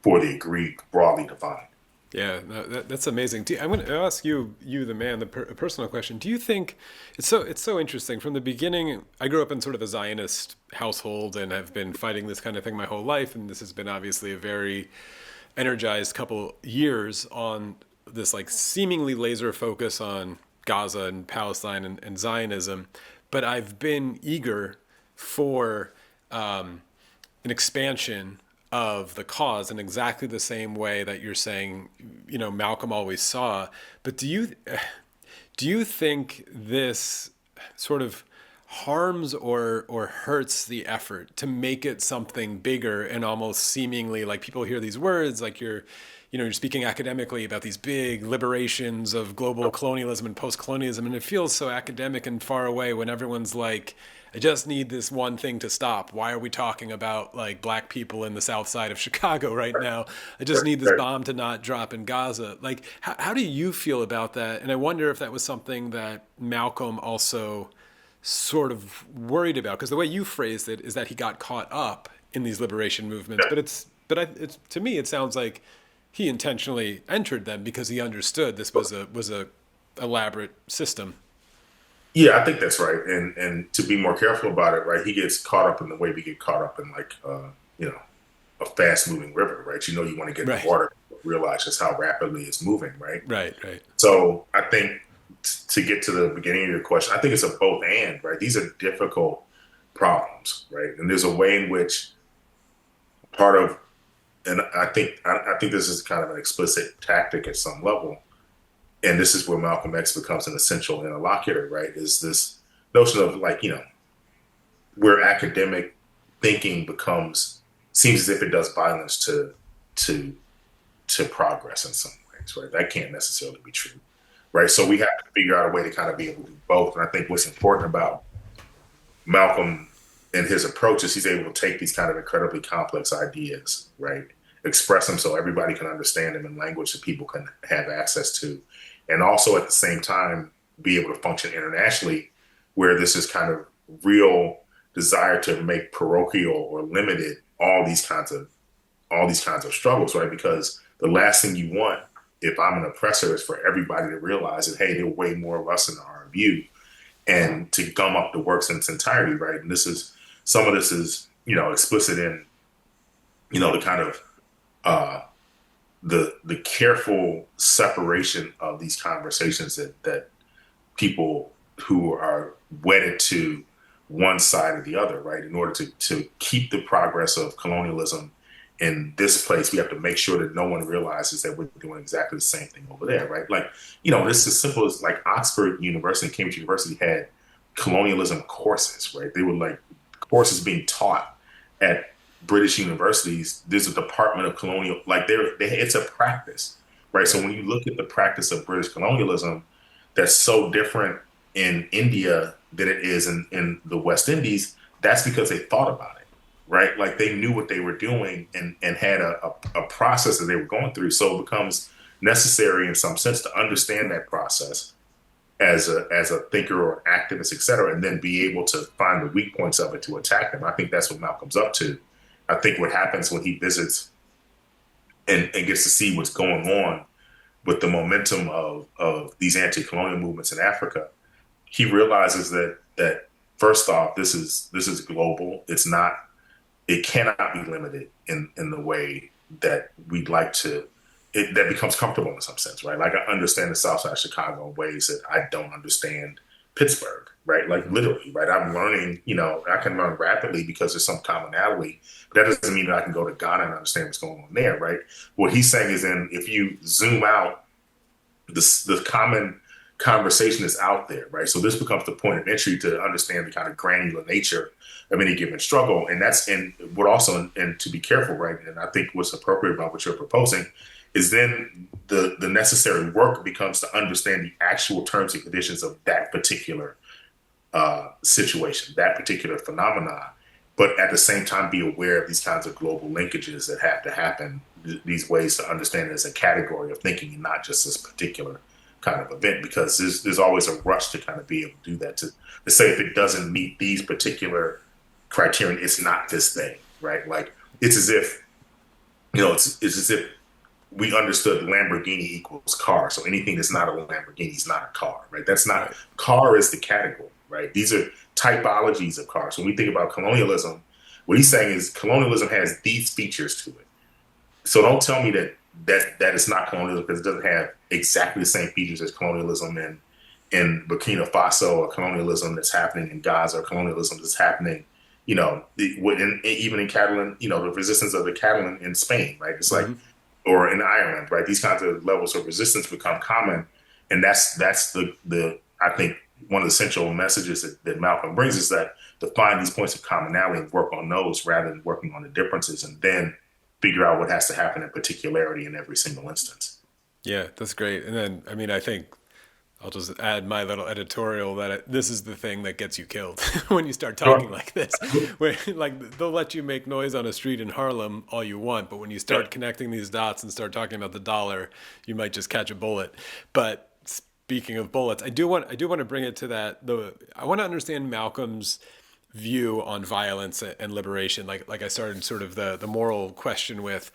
for the agreed broadly defined. Yeah, no, that's amazing. I'm going to ask you the man, a personal question. Do you think it's so interesting? From the beginning, I grew up in sort of a Zionist household and have been fighting this kind of thing my whole life, and this has been obviously a very energized couple years on this like seemingly laser focus on Gaza and Palestine and Zionism. But I've been eager for an expansion of the cause in exactly the same way that you're saying, Malcolm always saw. But do you think this sort of harms or hurts the effort to make it something bigger, and almost seemingly like people hear these words like you're speaking academically about these big liberations of global colonialism and post-colonialism, and it feels so academic and far away when everyone's like, I just need this one thing to stop. Why are we talking about like black people in the south side of Chicago right now? I just need this bomb to not drop in Gaza. Like, how do you feel about that? And I wonder if that was something that Malcolm also sort of worried about, because the way you phrased it is that he got caught up in these liberation movements. But to me, it sounds like he intentionally entered them because he understood this was a elaborate system. Yeah, I think that's right. And to be more careful about it, right, he gets caught up in the way we get caught up in like, a fast moving river, right? You want to get in the water, realize just how rapidly it's moving, right? Right. So I think to get to the beginning of your question, I think it's a both and, right? These are difficult problems, right? And there's a way in which and I think this is kind of an explicit tactic at some level, and this is where Malcolm X becomes an essential interlocutor, right? Is this notion of like, where academic thinking seems as if it does violence to progress in some ways, right? That can't necessarily be true, right? So we have to figure out a way to kind of be able to do both. And I think what's important about Malcolm and his approach is he's able to take these kind of incredibly complex ideas, right? Express them so everybody can understand them in language that people can have access to. And also at the same time, be able to function internationally, where this is kind of real desire to make parochial or limited all these kinds of struggles, right? Because the last thing you want, if I'm an oppressor, is for everybody to realize that, hey, there are way more of us in our view, and to gum up the works in its entirety, right? And some of this is, explicit in, the kind of the careful separation of these conversations that people who are wedded to one side or the other, right? In order to keep the progress of colonialism in this place, we have to make sure that no one realizes that we're doing exactly the same thing over there, right? Like, this is as simple as like Oxford University and Cambridge University had colonialism courses, right? They were like courses being taught at British universities. There's a department of colonial, like it's a practice, right? So when you look at the practice of British colonialism, that's so different in India than it is in the West Indies. That's because they thought about it, right? Like they knew what they were doing and had a process that they were going through. So it becomes necessary in some sense to understand that process as a thinker or an activist, et cetera, and then be able to find the weak points of it to attack them. I think that's what Malcolm's up to. I think what happens when he visits and gets to see what's going on with the momentum of these anti-colonial movements in Africa, he realizes that first off, this is global. It's not it cannot be limited in the way that we'd like to. That becomes comfortable in some sense, right? Like I understand the South Side of Chicago in ways that I don't understand Pittsburgh, right? Like literally, right? I'm learning, I can learn rapidly because there's some commonality, but that doesn't mean that I can go to Ghana and understand what's going on there, right? What he's saying is, if you zoom out, the common conversation is out there, right? So this becomes the point of entry to understand the kind of granular nature of any given struggle, and what also, and to be careful, right? And I think what's appropriate about what you're proposing is then the necessary work becomes to understand the actual terms and conditions of that particular situation, that particular phenomena, but at the same time be aware of these kinds of global linkages that have to happen, these ways to understand it as a category of thinking and not just this particular kind of event, because there's always a rush to kind of be able to do that, to say if it doesn't meet these particular criterion, it's not this thing, right? Like it's as if, it's as if we understood Lamborghini equals car. So anything that's not a Lamborghini is not a car, right? That's not, car is the category, right? These are typologies of cars. When we think about colonialism, what he's saying is colonialism has these features to it. So don't tell me that it's not colonialism, because it doesn't have exactly the same features as colonialism in Burkina Faso, or colonialism that's happening in Gaza, or colonialism that's happening, even in Catalan, the resistance of the Catalan in Spain, right? It's like, or in Ireland, right? These kinds of levels of resistance become common. And that's the I think one of the central messages that Malcolm brings is that to find these points of commonality and work on those rather than working on the differences, and then figure out what has to happen in particularity in every single instance. Yeah, that's great. And then, I think I'll just add my little editorial that this is the thing that gets you killed when you start talking like this. Where, like, they'll let you make noise on a street in Harlem all you want, but when you start connecting these dots and start talking about the dollar, you might just catch a bullet. But speaking of bullets, I do want to bring it to that. I want to understand Malcolm's view on violence and liberation, like I started sort of the moral question with.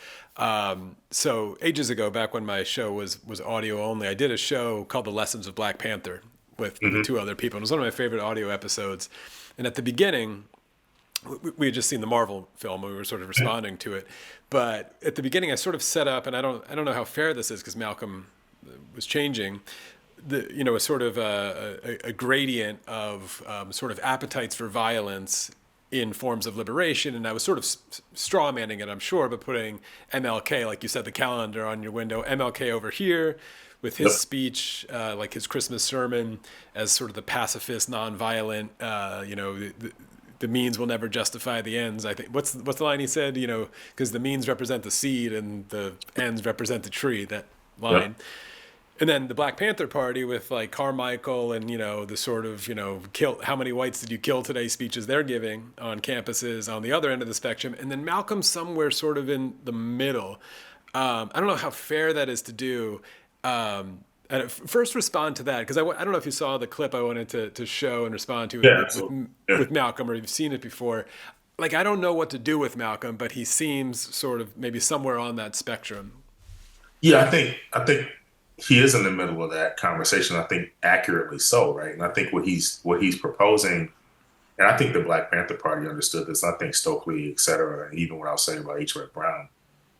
So ages ago, back when my show was audio only, I did a show called The Lessons of Black Panther with two other people. It was one of my favorite audio episodes. And at the beginning, we had just seen the Marvel film and we were sort of responding to it. But at the beginning, I sort of set up, and I don't know how fair this is because Malcolm was changing, a sort of a gradient of sort of appetites for violence in forms of liberation. And I was sort of straw manning it, I'm sure, but putting MLK, like you said, the calendar on your window, MLK over here with his speech, like his Christmas sermon, as sort of the pacifist, nonviolent, the means will never justify the ends. I think what's the line he said, because the means represent the seed and the ends represent the tree, that line. Yep. And then the Black Panther Party with like Carmichael and, the sort of, kill, how many whites did you kill today speeches they're giving on campuses on the other end of the spectrum. And then Malcolm somewhere sort of in the middle. I don't know how fair that is to do. First respond to that, because I don't know if you saw the clip I wanted to show and respond to with Malcolm, or you've seen it before. Like, I don't know what to do with Malcolm, but he seems sort of maybe somewhere on that spectrum. Yeah, I think he is in the middle of that conversation. I think accurately so, right? And I think what he's proposing, and I think the Black Panther Party understood this. I think Stokely, et cetera, and even what I was saying about H. Rep. Brown,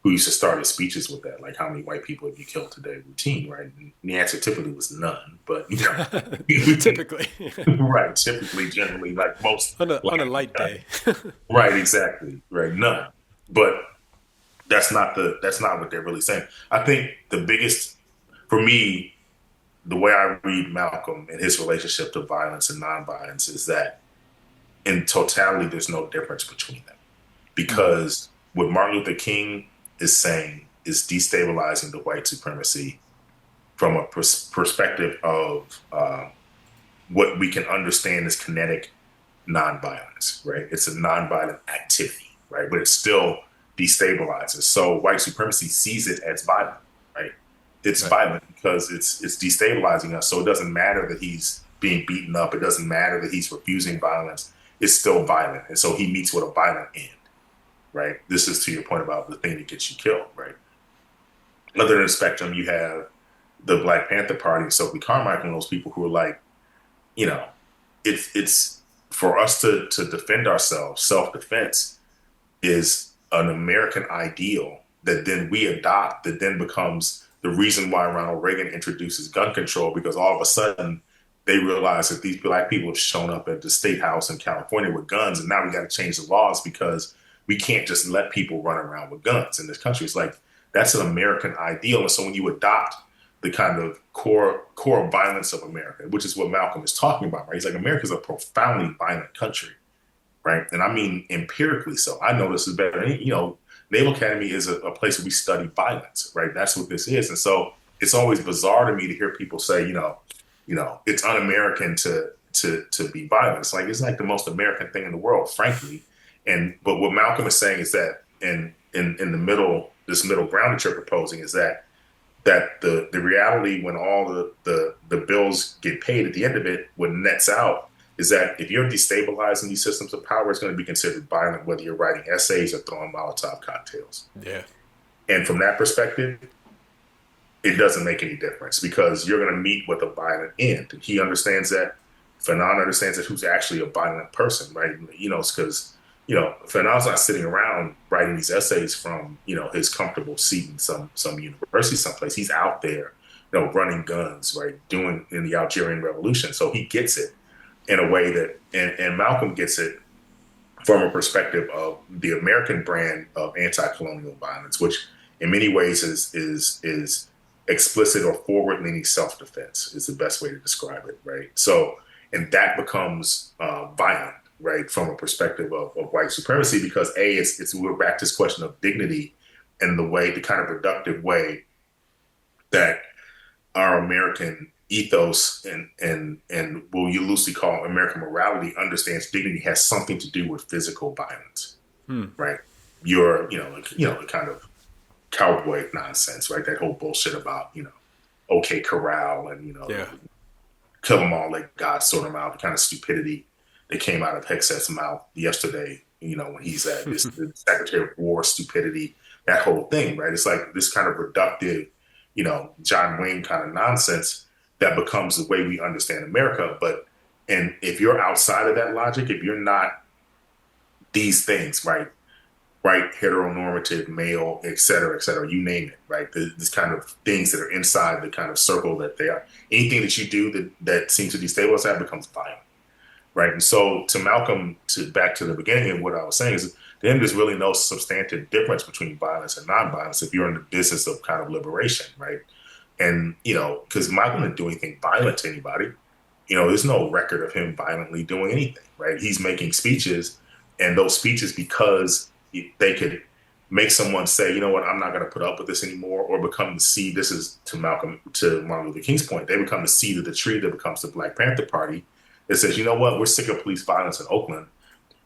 who used to start his speeches with that, like, how many white people have you killed today? Routine, right? And the answer typically was none, but typically, right? Typically, generally, like most on a light day, right? Exactly, right? None, but that's not what they're really saying. I think the biggest, for me, the way I read Malcolm and his relationship to violence and nonviolence is that in totality, there's no difference between them, because what Martin Luther King is saying is destabilizing the white supremacy from a perspective of what we can understand as kinetic nonviolence, right? It's a nonviolent activity, right? But it still destabilizes. So white supremacy sees it as violent, right? It's violent because it's destabilizing us. So it doesn't matter that he's being beaten up. It doesn't matter that he's refusing violence. It's still violent. And so he meets with a violent end, right? This is to your point about the thing that gets you killed, right? Other than the spectrum, you have the Black Panther Party and Stokely Carmichael and those people who are like, it's for us to defend ourselves, self-defense, is an American ideal that then we adopt, that then becomes the reason why Ronald Reagan introduces gun control, because all of a sudden they realize that these black people have shown up at the state house in California with guns, and now we got to change the laws because we can't just let people run around with guns in this country. It's like that's an American ideal, and so when you adopt the kind of core violence of America, which is what Malcolm is talking about, right? He's like, America's a profoundly violent country, right? And I mean empirically so. I know this is better. You know, Naval Academy is a place where we study violence, right? That's what this is. And so it's always bizarre to me to hear people say, it's un-American to be violent. It's like the most American thing in the world, frankly. But what Malcolm is saying is that in the middle, this middle ground that you're proposing is that the reality when all the bills get paid at the end of it, what nets out is that if you're destabilizing these systems of power, it's going to be considered violent, whether you're writing essays or throwing Molotov cocktails. Yeah. And from that perspective, it doesn't make any difference because you're going to meet with a violent end. And he understands that. Fanon understands that who's actually a violent person, right? It's because, Fanon's not sitting around writing these essays from, his comfortable seat in some university someplace. He's out there, running guns, right? Doing in the Algerian Revolution. So he gets it in a way that, and Malcolm gets it from a perspective of the American brand of anti-colonial violence, which in many ways is explicit or forward-leaning self-defense is the best way to describe it, right? So, and that becomes violent, right, from a perspective of white supremacy, because we're back to this question of dignity and the kind of reductive way that our American ethos and what you loosely call American morality understands dignity has something to do with physical violence, right? The kind of cowboy nonsense, right? That whole bullshit about, OK Corral and, kill them all, let God sort them out, the kind of stupidity that came out of Hexet's mouth yesterday, when he's at this the Secretary of War stupidity, that whole thing, right? It's like this kind of reductive, John Wayne kind of nonsense that becomes the way we understand America. And if you're outside of that logic, if you're not these things, right, heteronormative, male, et cetera, you name it, right? This kind of things that are inside the kind of circle that they are. Anything that you do that seems to destabilize that becomes violent, right? And so to Malcolm, back to the beginning of what I was saying is there's really no substantive difference between violence and nonviolence if you're in the business of kind of liberation, right? And, because Malcolm didn't do anything violent to anybody. There's no record of him violently doing anything, right? He's making speeches, and those speeches, because they could make someone say, you know what, I'm not going to put up with this anymore, or become the seed. This is to Martin Luther King's point. They become the seed of the tree that becomes the Black Panther Party that says, you know what, we're sick of police violence in Oakland.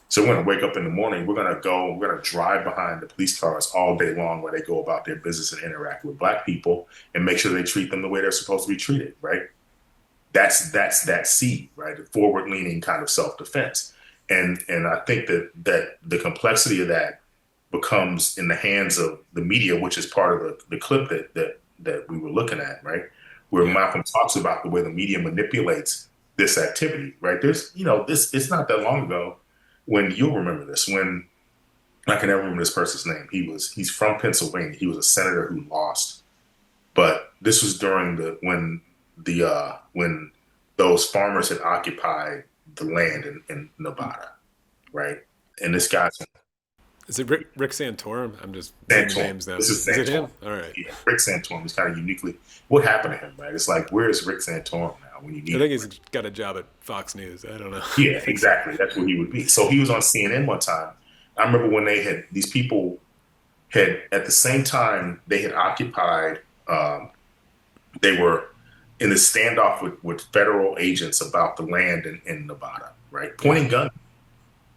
So we're going to wake up in the morning, we're going to drive behind the police cars all day long where they go about their business and interact with Black people and make sure they treat them the way they're supposed to be treated, right? That's that seed, right? The forward-leaning kind of self-defense. And I think that the complexity of that becomes in the hands of the media, which is part of the clip that we were looking at, right? Where Malcolm talks about the way the media manipulates this activity, right? It's not that long ago when you'll remember this, when I can never remember this person's name. He's from Pennsylvania. He was a senator who lost, but this was during when those farmers had occupied the land in Nevada, right? And this guy's Is it Rick Santorum? I'm just names now. This is it him? Santorum. All right. Yeah, Rick Santorum is kind of uniquely. What happened to him, right? It's like, where is Rick Santorum now when you need I think him? he's got a job at Fox News. I don't know. Yeah, exactly. That's where he would be. So he was on CNN one time. I remember when these people had, at the same time, they had occupied, they were in the standoff with federal agents about the land in Nevada, right? Pointing guns,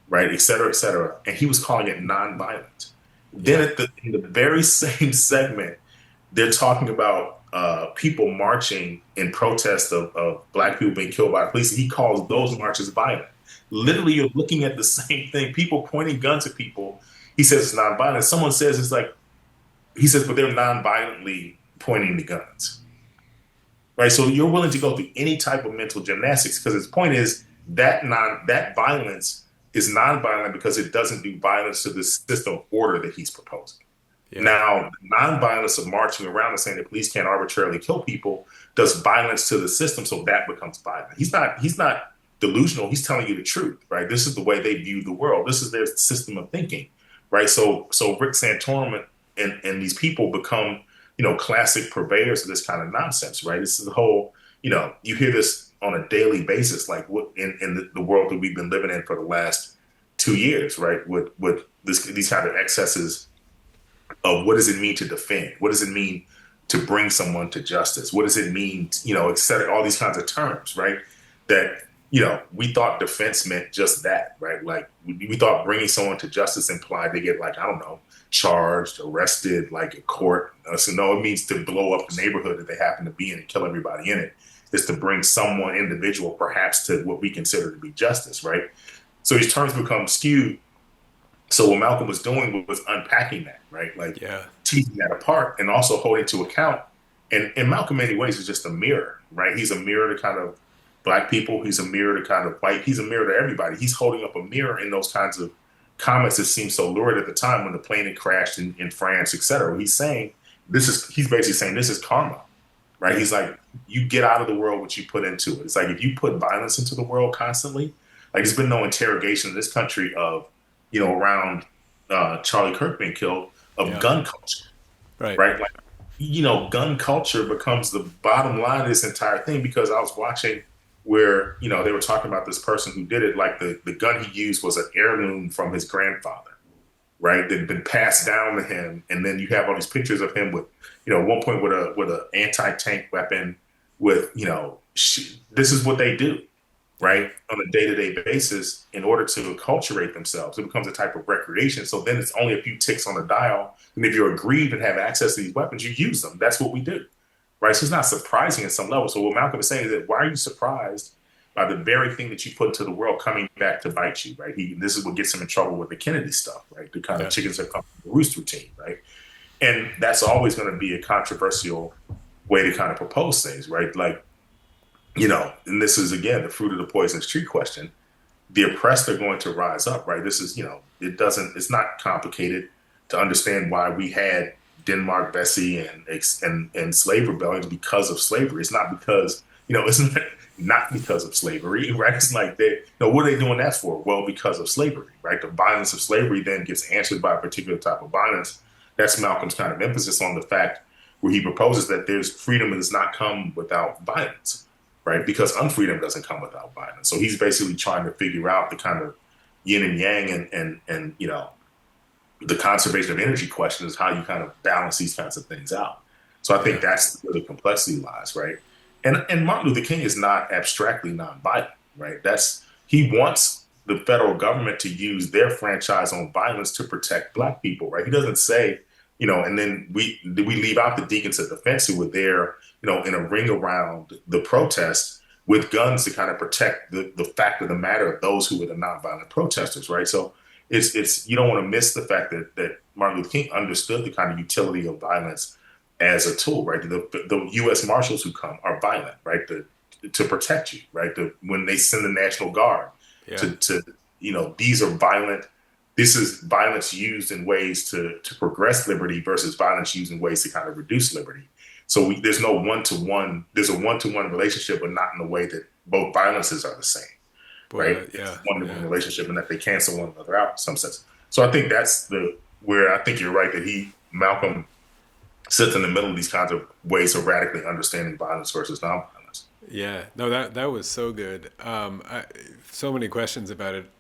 right, et cetera, et cetera. And he was calling it nonviolent. Then in the very same segment, they're talking about people marching in protest of Black people being killed by the police. And he calls those marches violent. Literally, you're looking at the same thing. People pointing guns at people. He says it's nonviolent. Someone says it's like, he says, but they're nonviolently pointing the guns. Right? So you're willing to go through any type of mental gymnastics because his point is that violence is nonviolent because it doesn't do violence to the system order that he's proposing. Yeah. Now, nonviolence of marching around and saying the police can't arbitrarily kill people does violence to the system, so that becomes violent. He's not delusional. He's telling you the truth, right? This is the way they view the world. This is their system of thinking, right? So Rick Santorum and these people become, classic purveyors of this kind of nonsense, right? This is the whole, you hear this on a daily basis, like what in the world that we've been living in for the last 2 years, right? With these kind of excesses of what does it mean to defend? What does it mean to bring someone to justice? What does it mean, et cetera, all these kinds of terms, right? That, we thought defense meant just that, right? Like we thought bringing someone to justice implied they get like, I don't know, charged, arrested, like a court. So no, it means to blow up the neighborhood that they happen to be in and kill everybody in it. Is to bring someone individual perhaps to what we consider to be justice, right? So these terms become skewed. So what Malcolm was doing was unpacking that, right? Like teasing that apart and also holding to account. And Malcolm, in many ways, is just a mirror, right? He's a mirror to kind of Black people. He's a mirror to kind of white. He's a mirror to everybody. He's holding up a mirror in those kinds of comments that seemed so lurid at the time when the plane had crashed in France, et cetera. He's basically saying this is karma, right? He's like, you get out of the world what you put into it. It's like if you put violence into the world constantly, like there's been no interrogation in this country of, around Charlie Kirk being killed, of gun culture, right? Like, gun culture becomes the bottom line of this entire thing because I was watching where, they were talking about this person who did it, like the gun he used was an heirloom from his grandfather, right? That had been passed down to him. And then you have all these pictures of him with, at one point with a anti-tank weapon with, this is what they do, right? On a day-to-day basis in order to acculturate themselves. It becomes a type of recreation. So then it's only a few ticks on the dial. And if you're aggrieved and have access to these weapons, you use them. That's what we do, right? So it's not surprising at some level. So what Malcolm is saying is that why are you surprised by the very thing that you put into the world coming back to bite you, right? This is what gets him in trouble with the Kennedy stuff, right? The kind of chickens that come from the roost routine, right? And that's always going to be a controversial way to kind of propose things, right? Like, and this is, again, the fruit of the poisonous tree question. The oppressed are going to rise up, right? This is, it's not complicated to understand why we had Denmark, Vesey, and slave rebellions because of slavery. It's not because, it's not because of slavery, right? It's like, what are they doing that for? Well, because of slavery, right? The violence of slavery then gets answered by a particular type of violence. That's Malcolm's kind of emphasis on the fact where he proposes that there's freedom does not come without violence, right? Because unfreedom doesn't come without violence. So he's basically trying to figure out the kind of yin and yang and the conservation of energy question is how you kind of balance these kinds of things out. So I think that's where the complexity lies, right? And Martin Luther King is not abstractly nonviolent, right? He wants the federal government to use their franchise on violence to protect Black people, right? He doesn't say, and then we leave out the deacons of defense who were there, in a ring around the protest with guns to kind of protect the fact of the matter of those who were the nonviolent protesters, right? So it's you don't want to miss the fact that Martin Luther King understood the kind of utility of violence as a tool, right? The U.S. Marshals who come are violent, right? To protect you, right? When they send the National Guard to these are violent. This is violence used in ways to progress liberty versus violence used in ways to kind of reduce liberty. So there's no one-to-one. There's a one-to-one relationship, but not in the way that both violences are the same, right? It's one-to-one relationship, and that they cancel one another out in some sense. So I think that's where I think you're right that Malcolm sits in the middle of these kinds of ways of radically understanding violence versus nonviolence. Yeah, no, that was so good. So many questions about it.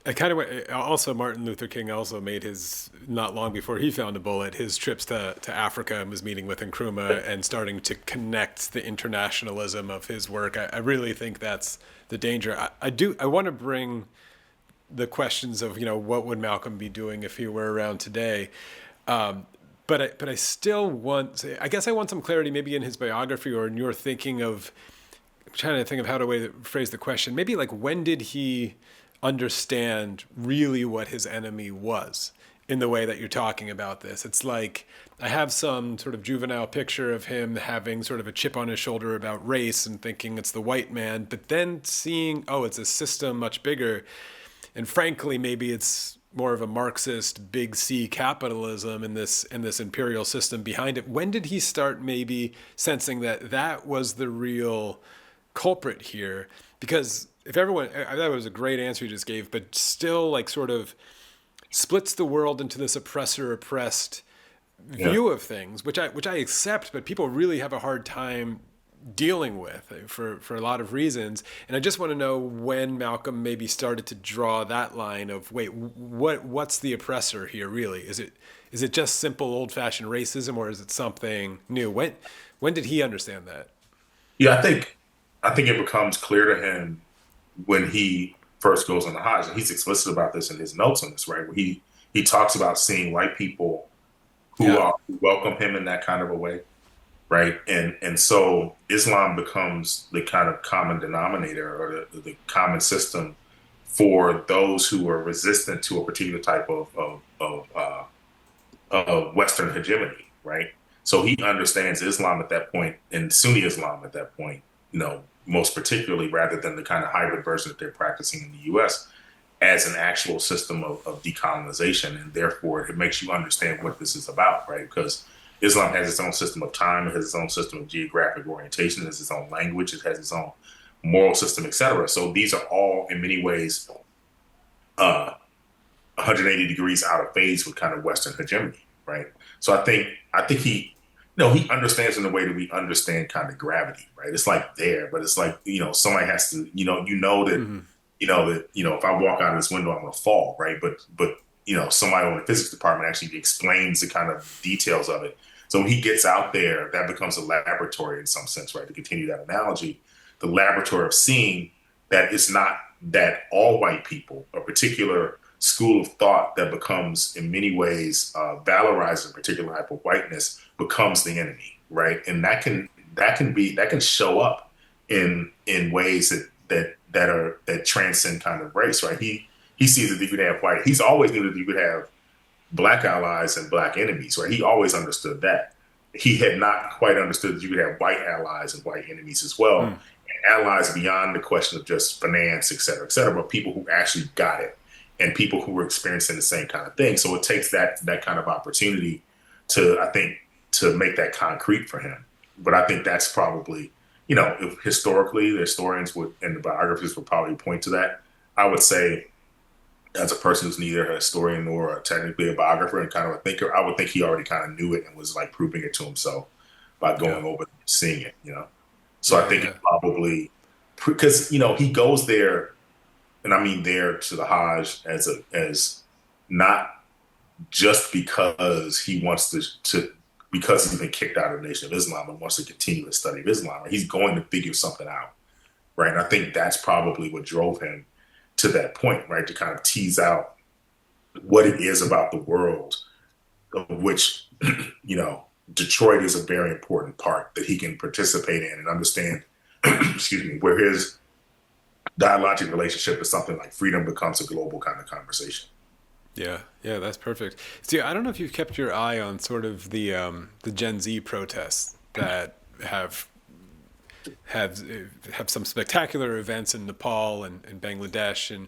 I kind of also Martin Luther King also made his, not long before he found a bullet, his trips to Africa and was meeting with Nkrumah and starting to connect the internationalism of his work. I really think that's the danger. I want to bring the questions of, what would Malcolm be doing if he were around today? But I still want, I guess I want some clarity maybe in his biography or in your thinking of, I'm trying to think of how to phrase the question. Maybe like when did he understand really what his enemy was? in the way that you're talking about this. It's like I have some sort of juvenile picture of him having sort of a chip on his shoulder about race and thinking it's the white man, but then seeing, oh, it's a system much bigger. And frankly, maybe it's more of a Marxist big C capitalism in this imperial system behind it. When did he start maybe sensing that that was the real culprit here? Because if everyone, I thought it was a great answer you just gave, but still like sort of splits the world into this oppressor-oppressed view of things, which I accept, but people really have a hard time dealing with for a lot of reasons. And I just want to know when Malcolm maybe started to draw that line of, wait, what's the oppressor here really? Is it just simple old-fashioned racism, or is it something new? When did he understand that? Yeah, I think it becomes clear to him when he first goes on the Hajj, and he's explicit about this in his notes on this, right? Where he talks about seeing white people who welcome him in that kind of a way, right? And so Islam becomes the kind of common denominator, or the common system for those who are resistant to a particular type of Western hegemony, right? So he understands Islam at that point, and Sunni Islam at that point, most particularly, rather than the kind of hybrid version that they're practicing in the U.S., as an actual system of decolonization. And therefore, it makes you understand what this is about, right? Because Islam has its own system of time, it has its own system of geographic orientation, it has its own language, it has its own moral system, etc. So these are all, in many ways, 180 degrees out of phase with kind of Western hegemony, right? So I think he, he understands in the way that we understand kind of gravity, right? It's like there, but it's like, somebody has to, that, if I walk out of this window, I'm going to fall, right? But somebody on the physics department actually explains the kind of details of it. So when he gets out there, that becomes a laboratory in some sense, right? To continue that analogy, the laboratory of seeing that it's not that all white people, a particular school of thought that becomes in many ways valorizes a particular type of whiteness, becomes the enemy, right? And that can show up in ways that transcend kind of race, right? He sees that you could have white. He's always knew that you could have black allies and black enemies, right? He always understood that. He had not quite understood that you could have white allies and white enemies as well, and allies beyond the question of just finance, et cetera, but people who actually got it and people who were experiencing the same kind of thing. So it takes that kind of opportunity to make that concrete for him. But I think that's probably, if historically the historians and the biographers would probably point to that. I would say, as a person who's neither a historian nor technically a biographer and kind of a thinker, I would think he already kind of knew it and was like proving it to himself by going over and seeing it, So I think it probably, because, he goes there, and I mean there to the Hajj as not just because he wants because he's been kicked out of the Nation of Islam and wants to continue the study of Islam. Right? He's going to figure something out, right? And I think that's probably what drove him to that point, right? To kind of tease out what it is about the world of which, Detroit is a very important part that he can participate in and understand, where his dialogic relationship is something like freedom becomes a global kind of conversation. Yeah, that's perfect. See, I don't know if you've kept your eye on sort of the Gen Z protests that have some spectacular events in Nepal and Bangladesh and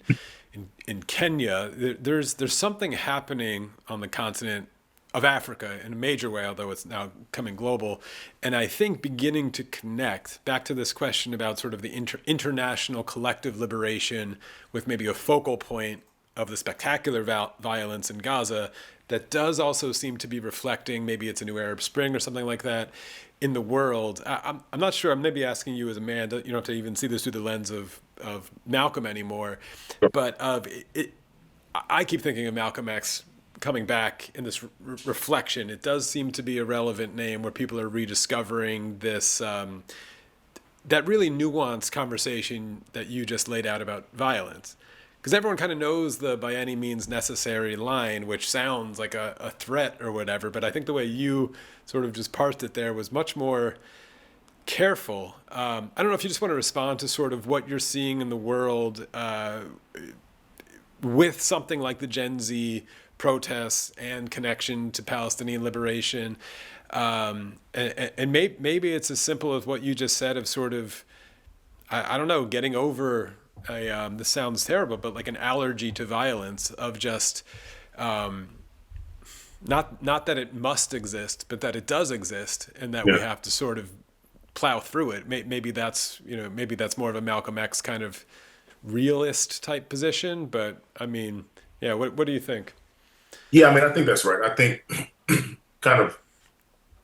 in Kenya. There's something happening on the continent of Africa in a major way, although it's now coming global, and I think beginning to connect back to this question about sort of the international collective liberation with maybe a focal point of the spectacular violence in Gaza that does also seem to be reflecting, maybe it's a new Arab Spring or something like that, in the world. I'm not sure, I'm maybe asking you as a man, you don't have to even see this through the lens of Malcolm anymore, but I keep thinking of Malcolm X coming back in this reflection. It does seem to be a relevant name where people are rediscovering this, that really nuanced conversation that you just laid out about violence. Because everyone kind of knows the by any means necessary line, which sounds like a threat or whatever, but I think the way you sort of just parsed it there was much more careful. I don't know if you just want to respond to sort of what you're seeing in the world with something like the Gen Z protests and connection to Palestinian liberation. And maybe it's as simple as what you just said of sort of, I don't know, getting over this sounds terrible, but like an allergy to violence of just, not that it must exist, but that it does exist, and that we have to sort of plow through it. Maybe that's more of a Malcolm X kind of realist type position, but I mean, yeah, what do you think? Yeah, I mean, I think that's right. I think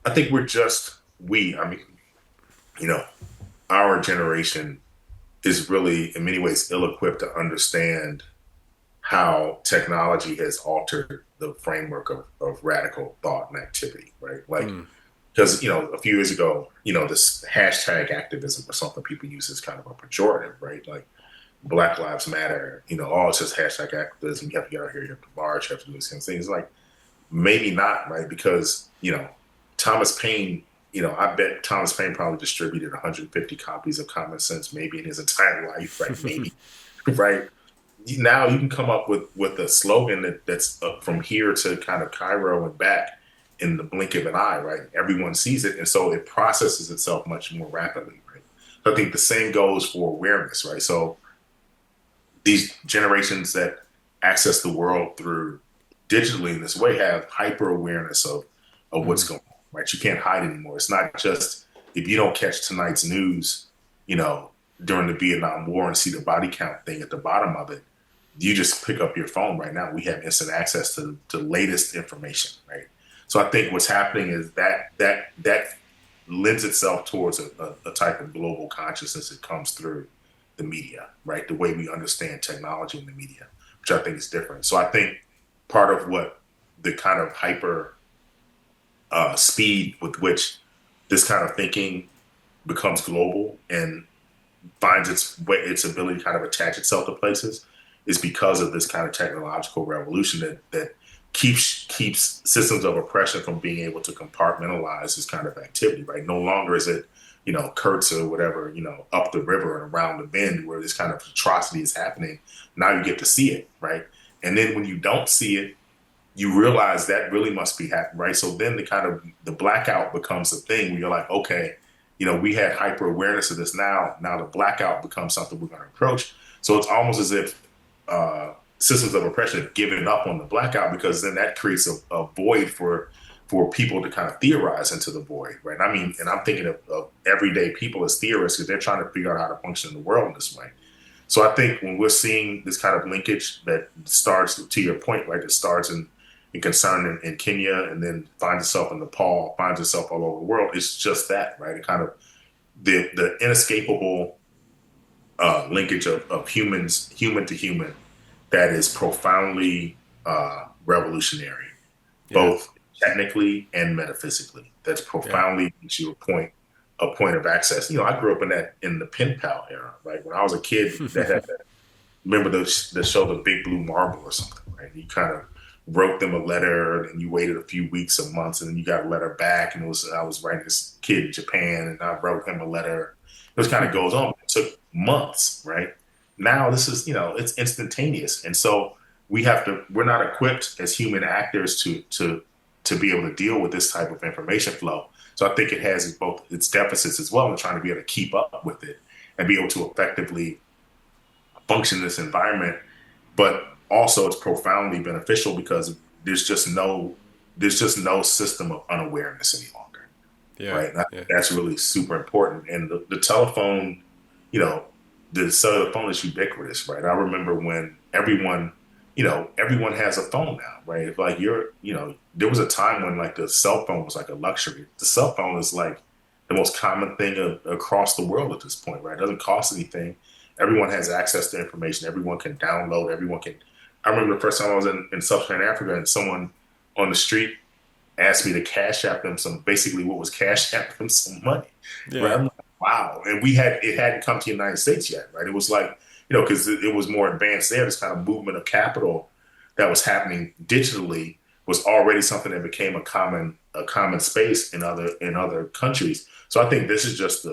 I think I mean, our generation is really in many ways ill-equipped to understand how technology has altered the framework of radical thought and activity, right? Like, because, a few years ago, this hashtag activism or something people use as kind of a pejorative, right? Like Black Lives Matter, it's just hashtag activism. You have to get out here, you have to march, you have to do these kind of things. Like, maybe not, right? Because, Thomas Paine, I bet Thomas Paine probably distributed 150 copies of Common Sense maybe in his entire life, right? Maybe, right? Now you can come up with a slogan that's from here to kind of Cairo and back in the blink of an eye, right? Everyone sees it, and so it processes itself much more rapidly, right? So I think the same goes for awareness, right? So these generations that access the world through digitally in this way have hyper awareness of what's going on, right? You can't hide anymore. It's not just if you don't catch tonight's news, during the Vietnam War and see the body count thing at the bottom of it, you just pick up your phone right now. We have instant access to latest information, right? So I think what's happening is that lends itself towards a type of global consciousness that comes through the media, right? The way we understand technology in the media, which I think is different. So I think part of what the kind of hyper speed with which this kind of thinking becomes global and finds its ability to kind of attach itself to places is because of this kind of technological revolution that keeps systems of oppression from being able to compartmentalize this kind of activity, right? No longer is it, Kurtz or whatever, up the river and around the bend where this kind of atrocity is happening. Now you get to see it, right? And then when you don't see it, you realize that really must be happening, right? So then the blackout becomes a thing where you're like, okay, we had hyper awareness of this now. Now the blackout becomes something we're going to approach. So it's almost as if systems of oppression have given up on the blackout, because then that creates a void for people to kind of theorize into the void, right? I mean, and I'm thinking of everyday people as theorists because they're trying to figure out how to function in the world in this way. So I think when we're seeing this kind of linkage that starts, to your point, right, it starts in concern in Kenya and then finds itself in Nepal, finds itself all over the world, it's just that, right? It kind of the inescapable linkage of human to human that is profoundly revolutionary, both technically and metaphysically. That's profoundly gives you a point of access. I grew up in the pen pal era, right? When I was a kid, that had remember the show The Big Blue Marble or something, right? You kind of wrote them a letter and you waited a few weeks or months and then you got a letter back, and I was writing this kid in Japan and I wrote him a letter. It just kind of goes on. It took months, right? Now this is, it's instantaneous. And so we're not equipped as human actors to be able to deal with this type of information flow. So I think it has both its deficits as well in trying to be able to keep up with it and be able to effectively function in this environment. But also it's profoundly beneficial because there's just no system of unawareness any longer. Right. And I think that's really super important. And the telephone, the cellular phone is ubiquitous, right? I remember when everyone has a phone now, right? If like there was a time when like the cell phone was like a luxury. The cell phone is like the most common thing across the world at this point, right? It doesn't cost anything. Everyone has access to information. Everyone can download. I remember the first time I was in sub-Saharan Africa and someone on the street asked me to cash app them some money. Yeah. Right? I'm like, wow. And it hadn't come to the United States yet, right? It was like, because it was more advanced there. This kind of movement of capital that was happening digitally was already something that became a common space in other countries. So I think this is just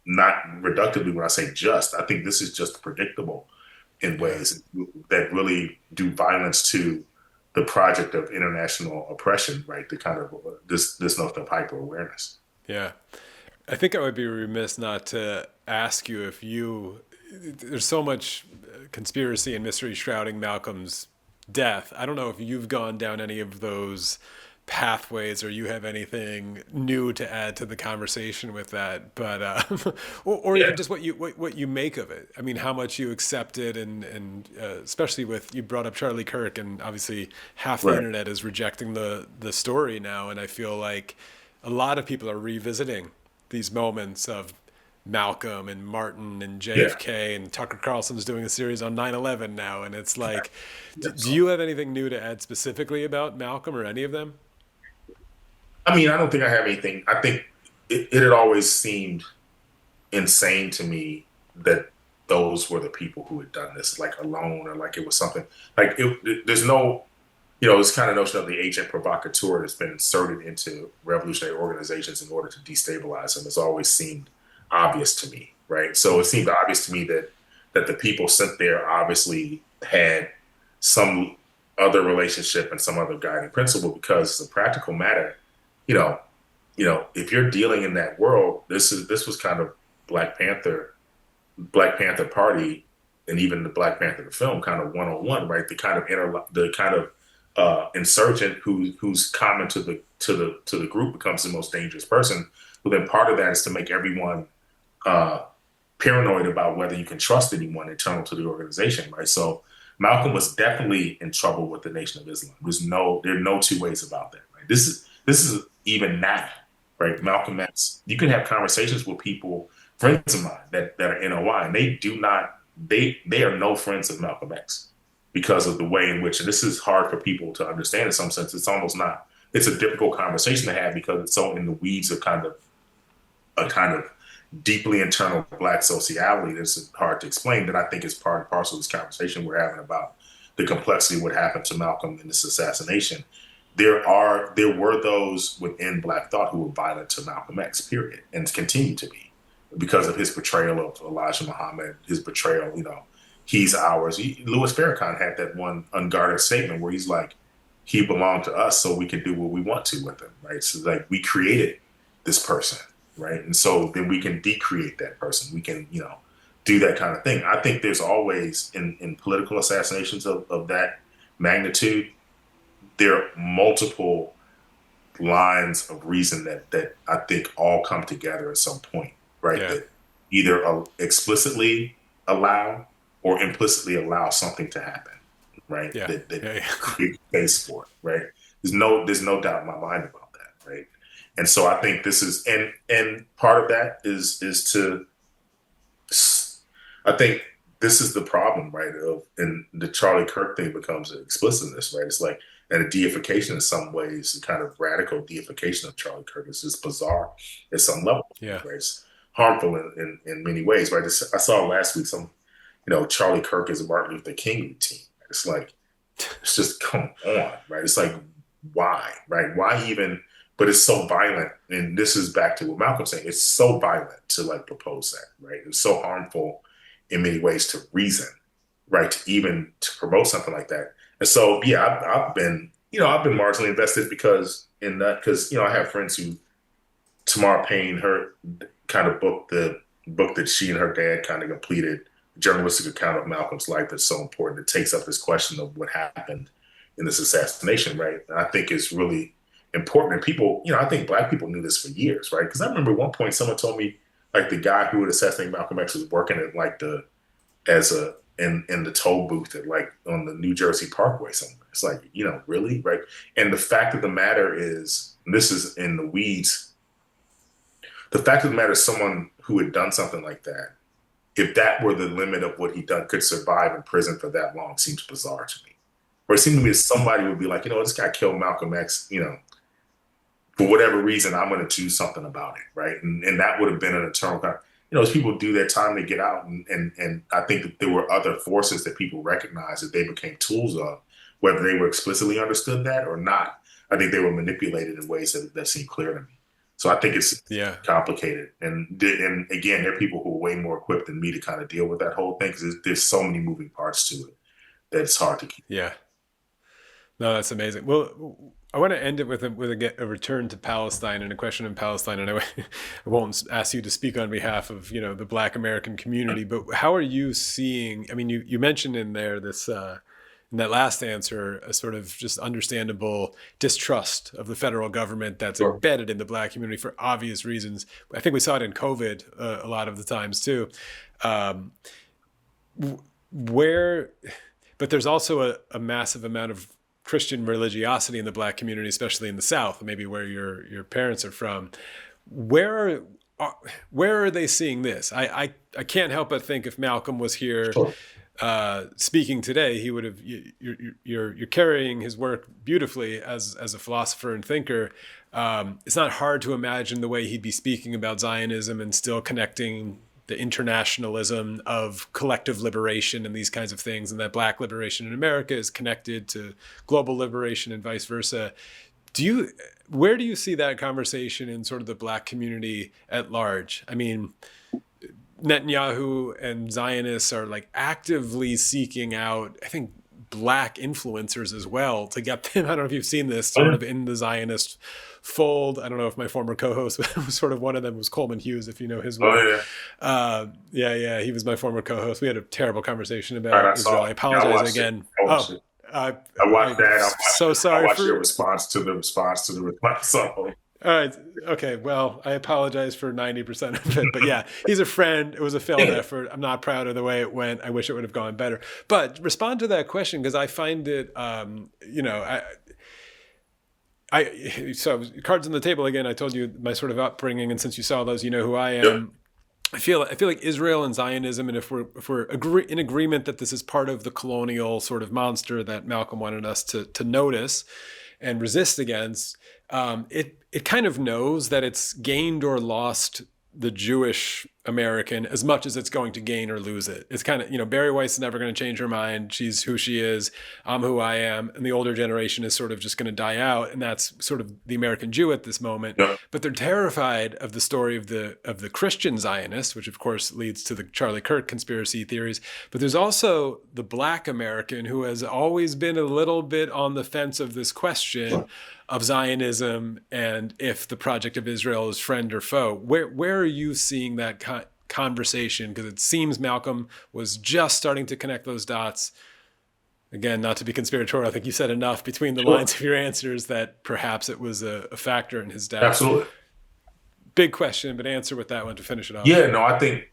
not reductively when I say just, I think this is just predictable in ways that really do violence to the project of international oppression, right? The kind of this notion of hyper awareness. Yeah. I think I would be remiss not to ask you if there's so much conspiracy and mystery shrouding Malcolm's death. I don't know if you've gone down any of those pathways or you have anything new to add to the conversation with that, but or Yeah. even just what you make of it. I mean, how much you accept it, and especially with, you brought up Charlie Kirk, and obviously half the Right. internet is rejecting the story now, and I feel like a lot of people are revisiting these moments of Malcolm and Martin and Yeah. JFK, and Tucker Carlson's doing a series on 9/11 now, and it's like, Yeah. do you have anything new to add specifically about Malcolm or any of them? I mean, I don't think I have anything. I think it had always seemed insane to me that those were the people who had done this, like alone, or like it was something like there's no, this kind of notion of the agent provocateur that's been inserted into revolutionary organizations in order to destabilize them has always seemed obvious to me, right? So it seemed obvious to me that the people sent there obviously had some other relationship and some other guiding principle, because as a practical matter, you know, if you're dealing in that world, this was kind of Black Panther, Black Panther Party, and even the Black Panther the film kind of 101, right? The kind of insurgent who's common to the group becomes the most dangerous person. But then part of that is to make everyone paranoid about whether you can trust anyone internal to the organization, right? So Malcolm was definitely in trouble with the Nation of Islam. There are no two ways about that, right? This is even now, right? Malcolm X. You can have conversations with people, friends of mine that are NOI, and they are no friends of Malcolm X because of the way in which, and this is hard for people to understand in some sense. It's almost not. It's a difficult conversation to have because it's so in the weeds of a kind of deeply internal Black sociality that's hard to explain, that I think is part and parcel of this conversation we're having about the complexity of what happened to Malcolm in this assassination. There were those within Black thought who were violent to Malcolm X, period, and continue to be because of his portrayal of Elijah Muhammad, his portrayal, he's ours. Louis Farrakhan had that one unguarded statement where he's like, he belonged to us, so we can do what we want to with him, right? So like we created this person, right? And so then we can decreate that person. We can, do that kind of thing. I think there's always in political assassinations of that magnitude, there are multiple lines of reason that I think all come together at some point, right? Yeah. That either explicitly allow or implicitly allow something to happen, right? Yeah. That create space for it, right? There's no doubt in my mind about that, right? And so I think this is, and part of that is to, I think this is the problem, right? And the Charlie Kirk thing becomes an explicitness, right? It's like, and a deification in some ways, a kind of radical deification of Charlie Kirk is just bizarre at some level. Yeah. Right? It's harmful in many ways, right? I saw last week some, Charlie Kirk is a Martin Luther King routine. It's like, it's just come on, right? It's like, why, right? Why even? But it's so violent, and this is back to what Malcolm's saying. It's so violent to like propose that, right? It's so harmful in many ways to reason, right? To promote something like that. And so, yeah, I've been marginally invested because I have friends who, Tamara Payne, her kind of book, the book that she and her dad kind of completed, journalistic account of Malcolm's life that's so important. It takes up this question of what happened in this assassination, right? And I think it's really important. And people, I think Black people knew this for years, right? Because I remember at one point someone told me, like, the guy who had assassinated Malcolm X was working at like in the toll booth at like on the New Jersey Parkway somewhere. It's like, really, right? And the fact of the matter is, and this is in the weeds, the fact of the matter is someone who had done something like that, if that were the limit of what he'd done, could survive in prison for that long seems bizarre to me. Or it seemed to me that somebody would be like, this guy killed Malcolm X, for whatever reason, I'm going to do something about it, right? And that would have been an eternal, as people do their time to get out, and I think that there were other forces that people recognized that they became tools of, whether they were explicitly understood that or not. I think they were manipulated in ways that seem clear to me. So I think it's complicated. And again, there are people who are way more equipped than me to kind of deal with that whole thing because there's so many moving parts to it that it's hard to keep. Yeah. No, that's amazing. Well, I want to end it with a return to Palestine and a question in Palestine. And I won't ask you to speak on behalf of the Black American community, but how are you seeing? I mean, you mentioned in there this in that last answer a sort of just understandable distrust of the federal government that's Sure. embedded in the Black community for obvious reasons. I think we saw it in COVID a lot of the times too. Um, where, but there's also a massive amount of Christian religiosity in the Black community, especially in the South, maybe where your parents are from. Where are they seeing this? I can't help but think if Malcolm was here Sure. speaking today, he would have. You're carrying his work beautifully as a philosopher and thinker. It's not hard to imagine the way he'd be speaking about Zionism and still connecting the internationalism of collective liberation and these kinds of things, and that Black liberation in America is connected to global liberation and vice versa. Where do you see that conversation in sort of the Black community at large? I mean, Netanyahu and Zionists are like actively seeking out, I think, Black influencers as well to get them. I don't know if you've seen this sort of in the Zionist fold. I don't know if my former co-host was sort of one of them was Coleman Hughes, if you know his work. Oh, yeah. Yeah, he was my former co-host. We had a terrible conversation All right, about I Israel. saw I it. apologize again. I watched it. I watched that. So sorry I watched for your response to the response to the response. So. All right. Okay. Well, I apologize for 90% of it, but yeah, he's a friend. It was a failed effort. I'm not proud of the way it went. I wish it would have gone better. But respond to that question because I find it, so cards on the table again. I told you my sort of upbringing, and since you saw those, you know who I am. Yep. I feel like Israel and Zionism, and if we're in agreement that this is part of the colonial sort of monster that Malcolm wanted us to notice and resist against, it kind of knows that it's gained or lost the Jewish American as much as it's going to gain or lose it. It's kind of, Barry Weiss is never going to change her mind. She's who she is. I'm who I am. And the older generation is sort of just going to die out. And that's sort of the American Jew at this moment. Yeah. But they're terrified of the story of the Christian Zionists, which of course leads to the Charlie Kirk conspiracy theories. But there's also the Black American who has always been a little bit on the fence of this question of Zionism and if the Project of Israel is friend or foe. Where are you seeing that conversation? Because it seems Malcolm was just starting to connect those dots. Again, not to be conspiratorial, I think you said enough between the lines of your answers that perhaps it was a factor in his doubt. Absolutely. Big question, but answer with that one to finish it off. Yeah, no, I think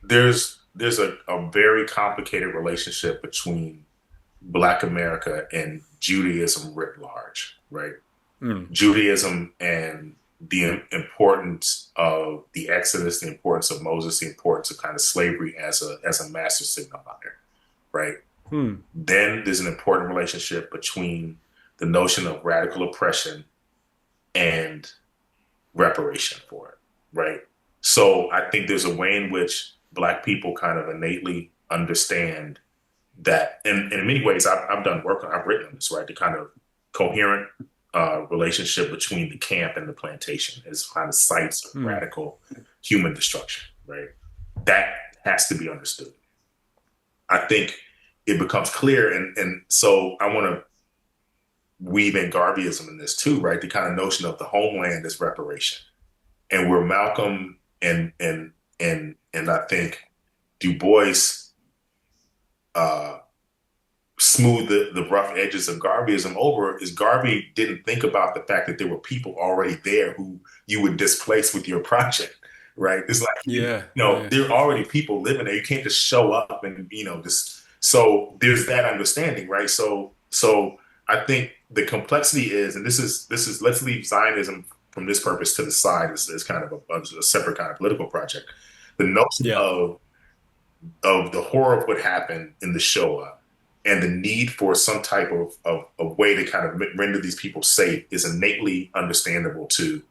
there's a very complicated relationship between Black America and Judaism writ large, right? Judaism and the importance of the Exodus, the importance of Moses, the importance of kind of slavery as a master signifier, right? Then there's an important relationship between the notion of radical oppression and reparation for it, right? So I think there's a way in which Black people kind of innately understand that, and in many ways, I've done work on, I've written on this, right? The kind of coherent relationship between the camp and the plantation as kind of sites of radical human destruction, right? That has to be understood. I think it becomes clear, and so I want to weave in Garveyism in this too, right? The kind of notion of the homeland as reparation, and where Malcolm and I think Du Bois smooth the rough edges of Garveyism over is Garvey didn't think about the fact that there were people already there who you would displace with your project, right? It's like, there are already people living there. You can't just show up and, just, so there's that understanding, right? So I think the complexity is, and this is, let's leave Zionism from this purpose to the side as kind of a separate kind of political project. The notion of the horror of what happened in the Shoah and the need for some type of way to kind of render these people safe is innately understandable to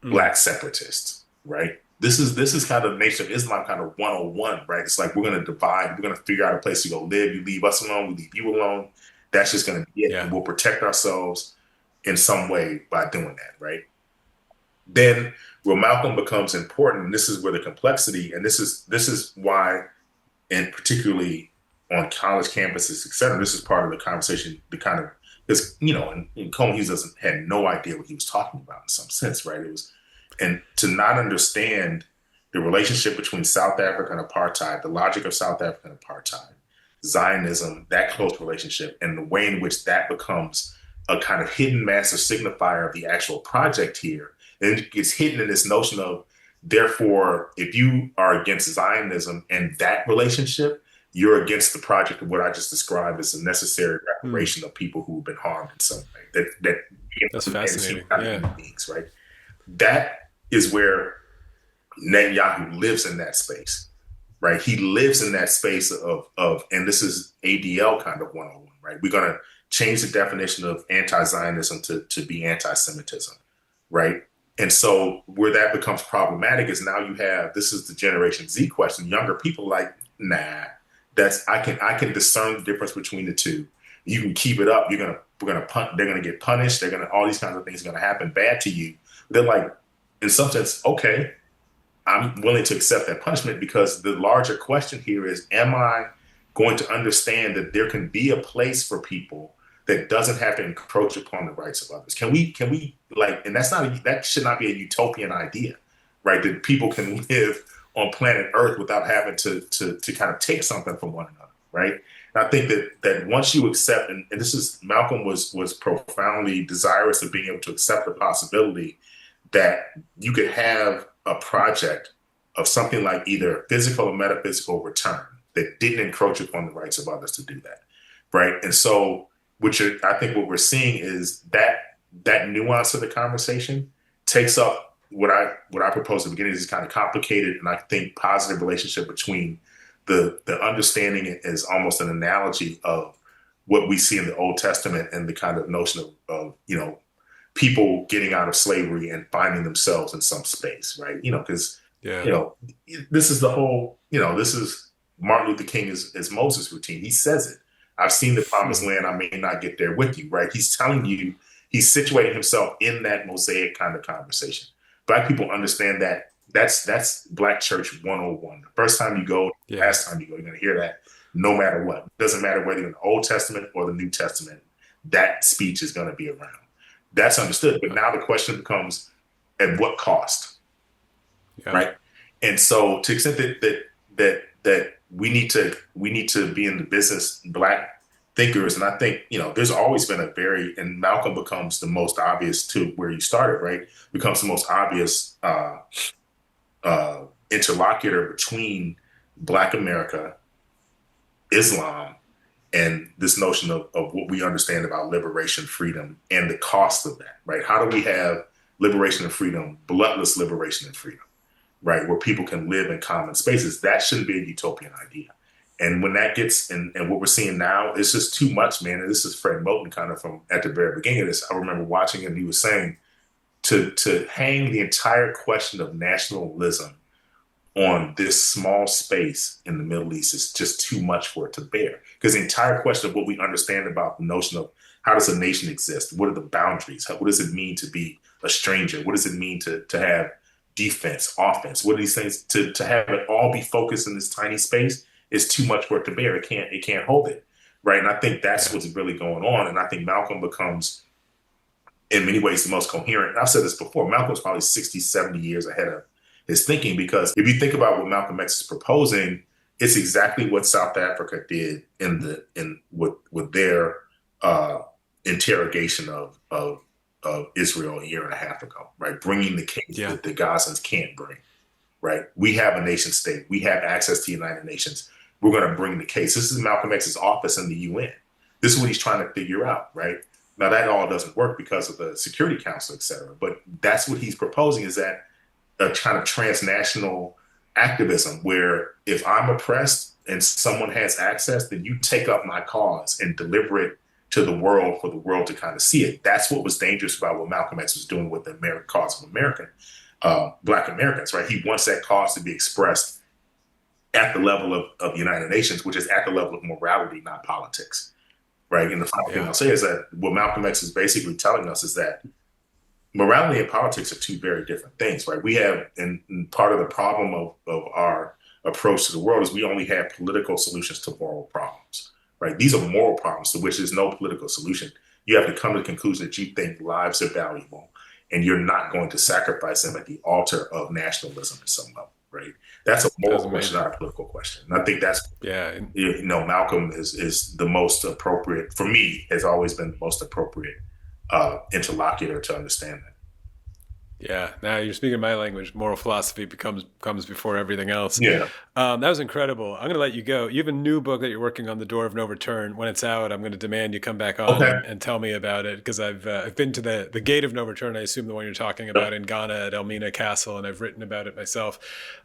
Black separatists, right? This is kind of Nation of Islam kind of 101, right? It's like we're going to divide, we're going to figure out a place to go live. You leave us alone, we leave you alone. That's just going to be it. Yeah. And we'll protect ourselves in some way by doing that, right? Then where Malcolm becomes important, and this is where the complexity, and this is why, and particularly on college campuses, et cetera. This is part of the conversation, the kind of, because, and Coleman Hughes had no idea what he was talking about in some sense, right? It was, and to not understand the relationship between South Africa and apartheid, the logic of South African apartheid, Zionism, that close relationship, and the way in which that becomes a kind of hidden master signifier of the actual project here. And it gets hidden in this notion of, therefore, if you are against Zionism and that relationship, you're against the project of what I just described as a necessary reparation of people who've been harmed in some way. That's fascinating. Human beings, right? That is where Netanyahu lives in that space, right? He lives in that space of, and this is ADL kind of 101, right? We're going to change the definition of anti-Zionism to be anti-Semitism, right? And so where that becomes problematic is now you have, this is the Generation Z question, younger people like, nah, I can discern the difference between the two. You can keep it up. They're gonna get punished. All these kinds of things are gonna happen bad to you. They're like, in some sense, okay, I'm willing to accept that punishment, because the larger question here is, am I going to understand that there can be a place for people that doesn't have to encroach upon the rights of others? Can we and that should not be a utopian idea, right? That people can live on planet Earth without having to kind of take something from one another, right? And I think that once you accept, and this is, Malcolm was profoundly desirous of being able to accept the possibility that you could have a project of something like either physical or metaphysical return that didn't encroach upon the rights of others to do that, right? And so, I think what we're seeing is that nuance of the conversation takes up what I proposed at the beginning is kind of complicated, and I think positive relationship between the understanding as almost an analogy of what we see in the Old Testament and the kind of notion of people getting out of slavery and finding themselves in some space, right? Because this is the whole, this is Martin Luther King as Moses' routine. He says it. I've seen the promised land. I may not get there with you, right? He's telling you, he's situating himself in that Mosaic kind of conversation. Black people understand that that's Black Church 101. The first time you go, last time you go, you're going to hear that no matter what. It doesn't matter whether you're in the Old Testament or the New Testament, that speech is going to be around. That's understood. But now the question becomes, at what cost? Right? And so to the extent that we need to be in the business, Black thinkers, and I think, there's always been and Malcolm becomes the most obvious to where you started, right? Becomes the most obvious interlocutor between Black America, Islam, and this notion of what we understand about liberation, freedom, and the cost of that, right? How do we have liberation and freedom, bloodless liberation and freedom, right? Where people can live in common spaces? That shouldn't be a utopian idea. And when that gets, and what we're seeing now, it's just too much, man. And this is Fred Moten kind of from at the very beginning of this. I remember watching him, he was saying to hang the entire question of nationalism on this small space in the Middle East is just too much for it to bear. Because the entire question of what we understand about the notion of how does a nation exist? What are the boundaries? What does it mean to be a stranger? What does it mean to have defense, offense? What are these things? To have it all be focused in this tiny space is too much for it to bear. It can't hold it, right? And I think that's what's really going on. And I think Malcolm becomes, in many ways, the most coherent. I've said this before, Malcolm's probably 60, 70 years ahead of his thinking, because if you think about what Malcolm X is proposing, it's exactly what South Africa did with their interrogation of Israel a year and a half ago, right? Bringing the case that the Gazans can't bring, right? We have a nation state. We have access to the United Nations. We're going to bring the case. This is Malcolm X's office in the UN. This is what he's trying to figure out, right? Now, that all doesn't work because of the Security Council, et cetera. But that's what he's proposing, is that a kind of transnational activism where if I'm oppressed and someone has access, then you take up my cause and deliver it to the world for the world to kind of see it. That's what was dangerous about what Malcolm X was doing with the cause of Black Americans, right? He wants that cause to be expressed at the level of the United Nations, which is at the level of morality, not politics, right? And the final thing I'll say is that what Malcolm X is basically telling us is that morality and politics are two very different things, right? We have, and part of the problem of our approach to the world is we only have political solutions to moral problems, right? These are moral problems to which there's no political solution. You have to come to the conclusion that you think lives are valuable and you're not going to sacrifice them at the altar of nationalism at some level, right? That's a moral question, not a political question. And I think that's, Malcolm is the most appropriate, for me, has always been the most appropriate interlocutor to understand that. Yeah, now you're speaking my language. Moral philosophy comes before everything else. Yeah. That was incredible. I'm going to let you go. You have a new book that you're working on, The Door of No Return. When it's out, I'm going to demand you come back on and tell me about it, because I've been to the Gate of No Return, I assume the one you're talking about, in Ghana at Elmina Castle, and I've written about it myself.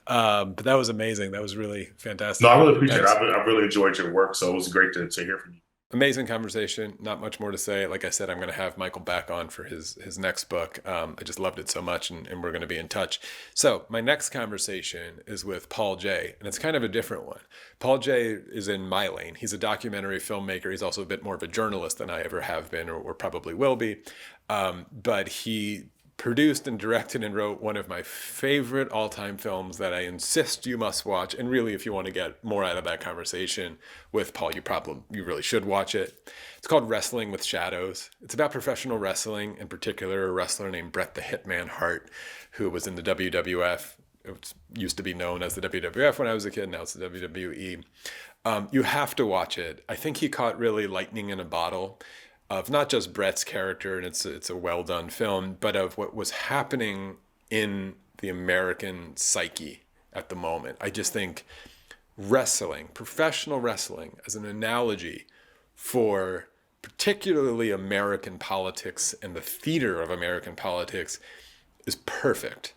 But that was amazing. That was really fantastic. No, I really appreciate it. I really enjoyed your work, so it was great to hear from you. Amazing conversation. Not much more to say. Like I said, I'm going to have Michael back on for his next book. I just loved it so much, and we're going to be in touch. So my next conversation is with Paul Jay, and it's kind of a different one. Paul Jay is in my lane. He's a documentary filmmaker. He's also a bit more of a journalist than I ever have been, or probably will be. But he produced and directed and wrote one of my favorite all-time films that I insist you must watch. And really, if you want to get more out of that conversation with Paul, you really should watch it. It's called Wrestling with Shadows. It's about professional wrestling, in particular a wrestler named Bret the Hitman Hart, who was in the WWF. It used to be known as the WWF when I was a kid. Now it's the WWE. You have to watch it. I think he caught really lightning in a bottle of not just Bret's character, and it's a well-done film, but of what was happening in the American psyche at the moment. I just think wrestling, professional wrestling, as an analogy for particularly American politics and the theater of American politics, is perfect.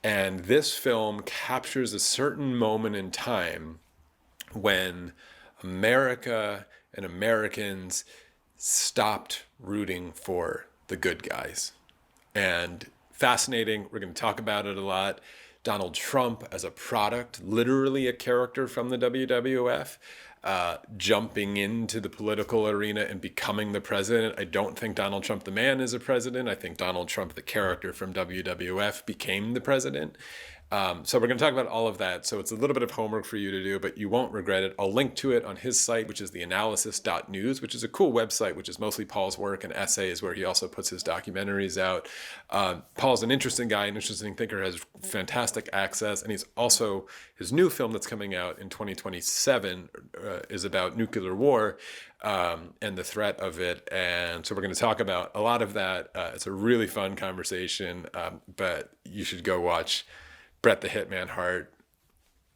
And this film captures a certain moment in time when America and Americans stopped rooting for the good guys. And fascinating, we're going to talk about it a lot. Donald Trump as a product, literally a character from the WWF, jumping into the political arena and becoming the president. I don't think Donald Trump the man is a president. I think Donald Trump the character from WWF became the president. So we're going to talk about all of that. So it's a little bit of homework for you to do, but you won't regret it. I'll link to it on his site, which is theanalysis.news, which is a cool website, which is mostly Paul's work and essays, where he also puts his documentaries out. Paul's an interesting guy, an interesting thinker, has fantastic access. And his new film that's coming out in 2027 is about nuclear war and the threat of it. And so we're going to talk about a lot of that. It's a really fun conversation, but you should go watch Bret the Hitman Hart,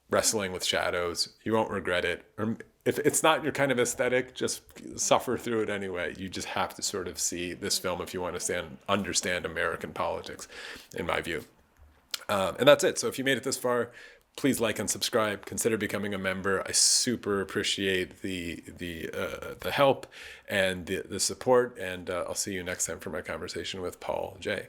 Wrestling with Shadows. You won't regret it. Or if it's not your kind of aesthetic, just suffer through it anyway. You just have to sort of see this film if you want to understand American politics, in my view. And that's it. So if you made it this far, please like and subscribe. Consider becoming a member. I super appreciate the help and the support. And I'll see you next time for my conversation with Paul Jay.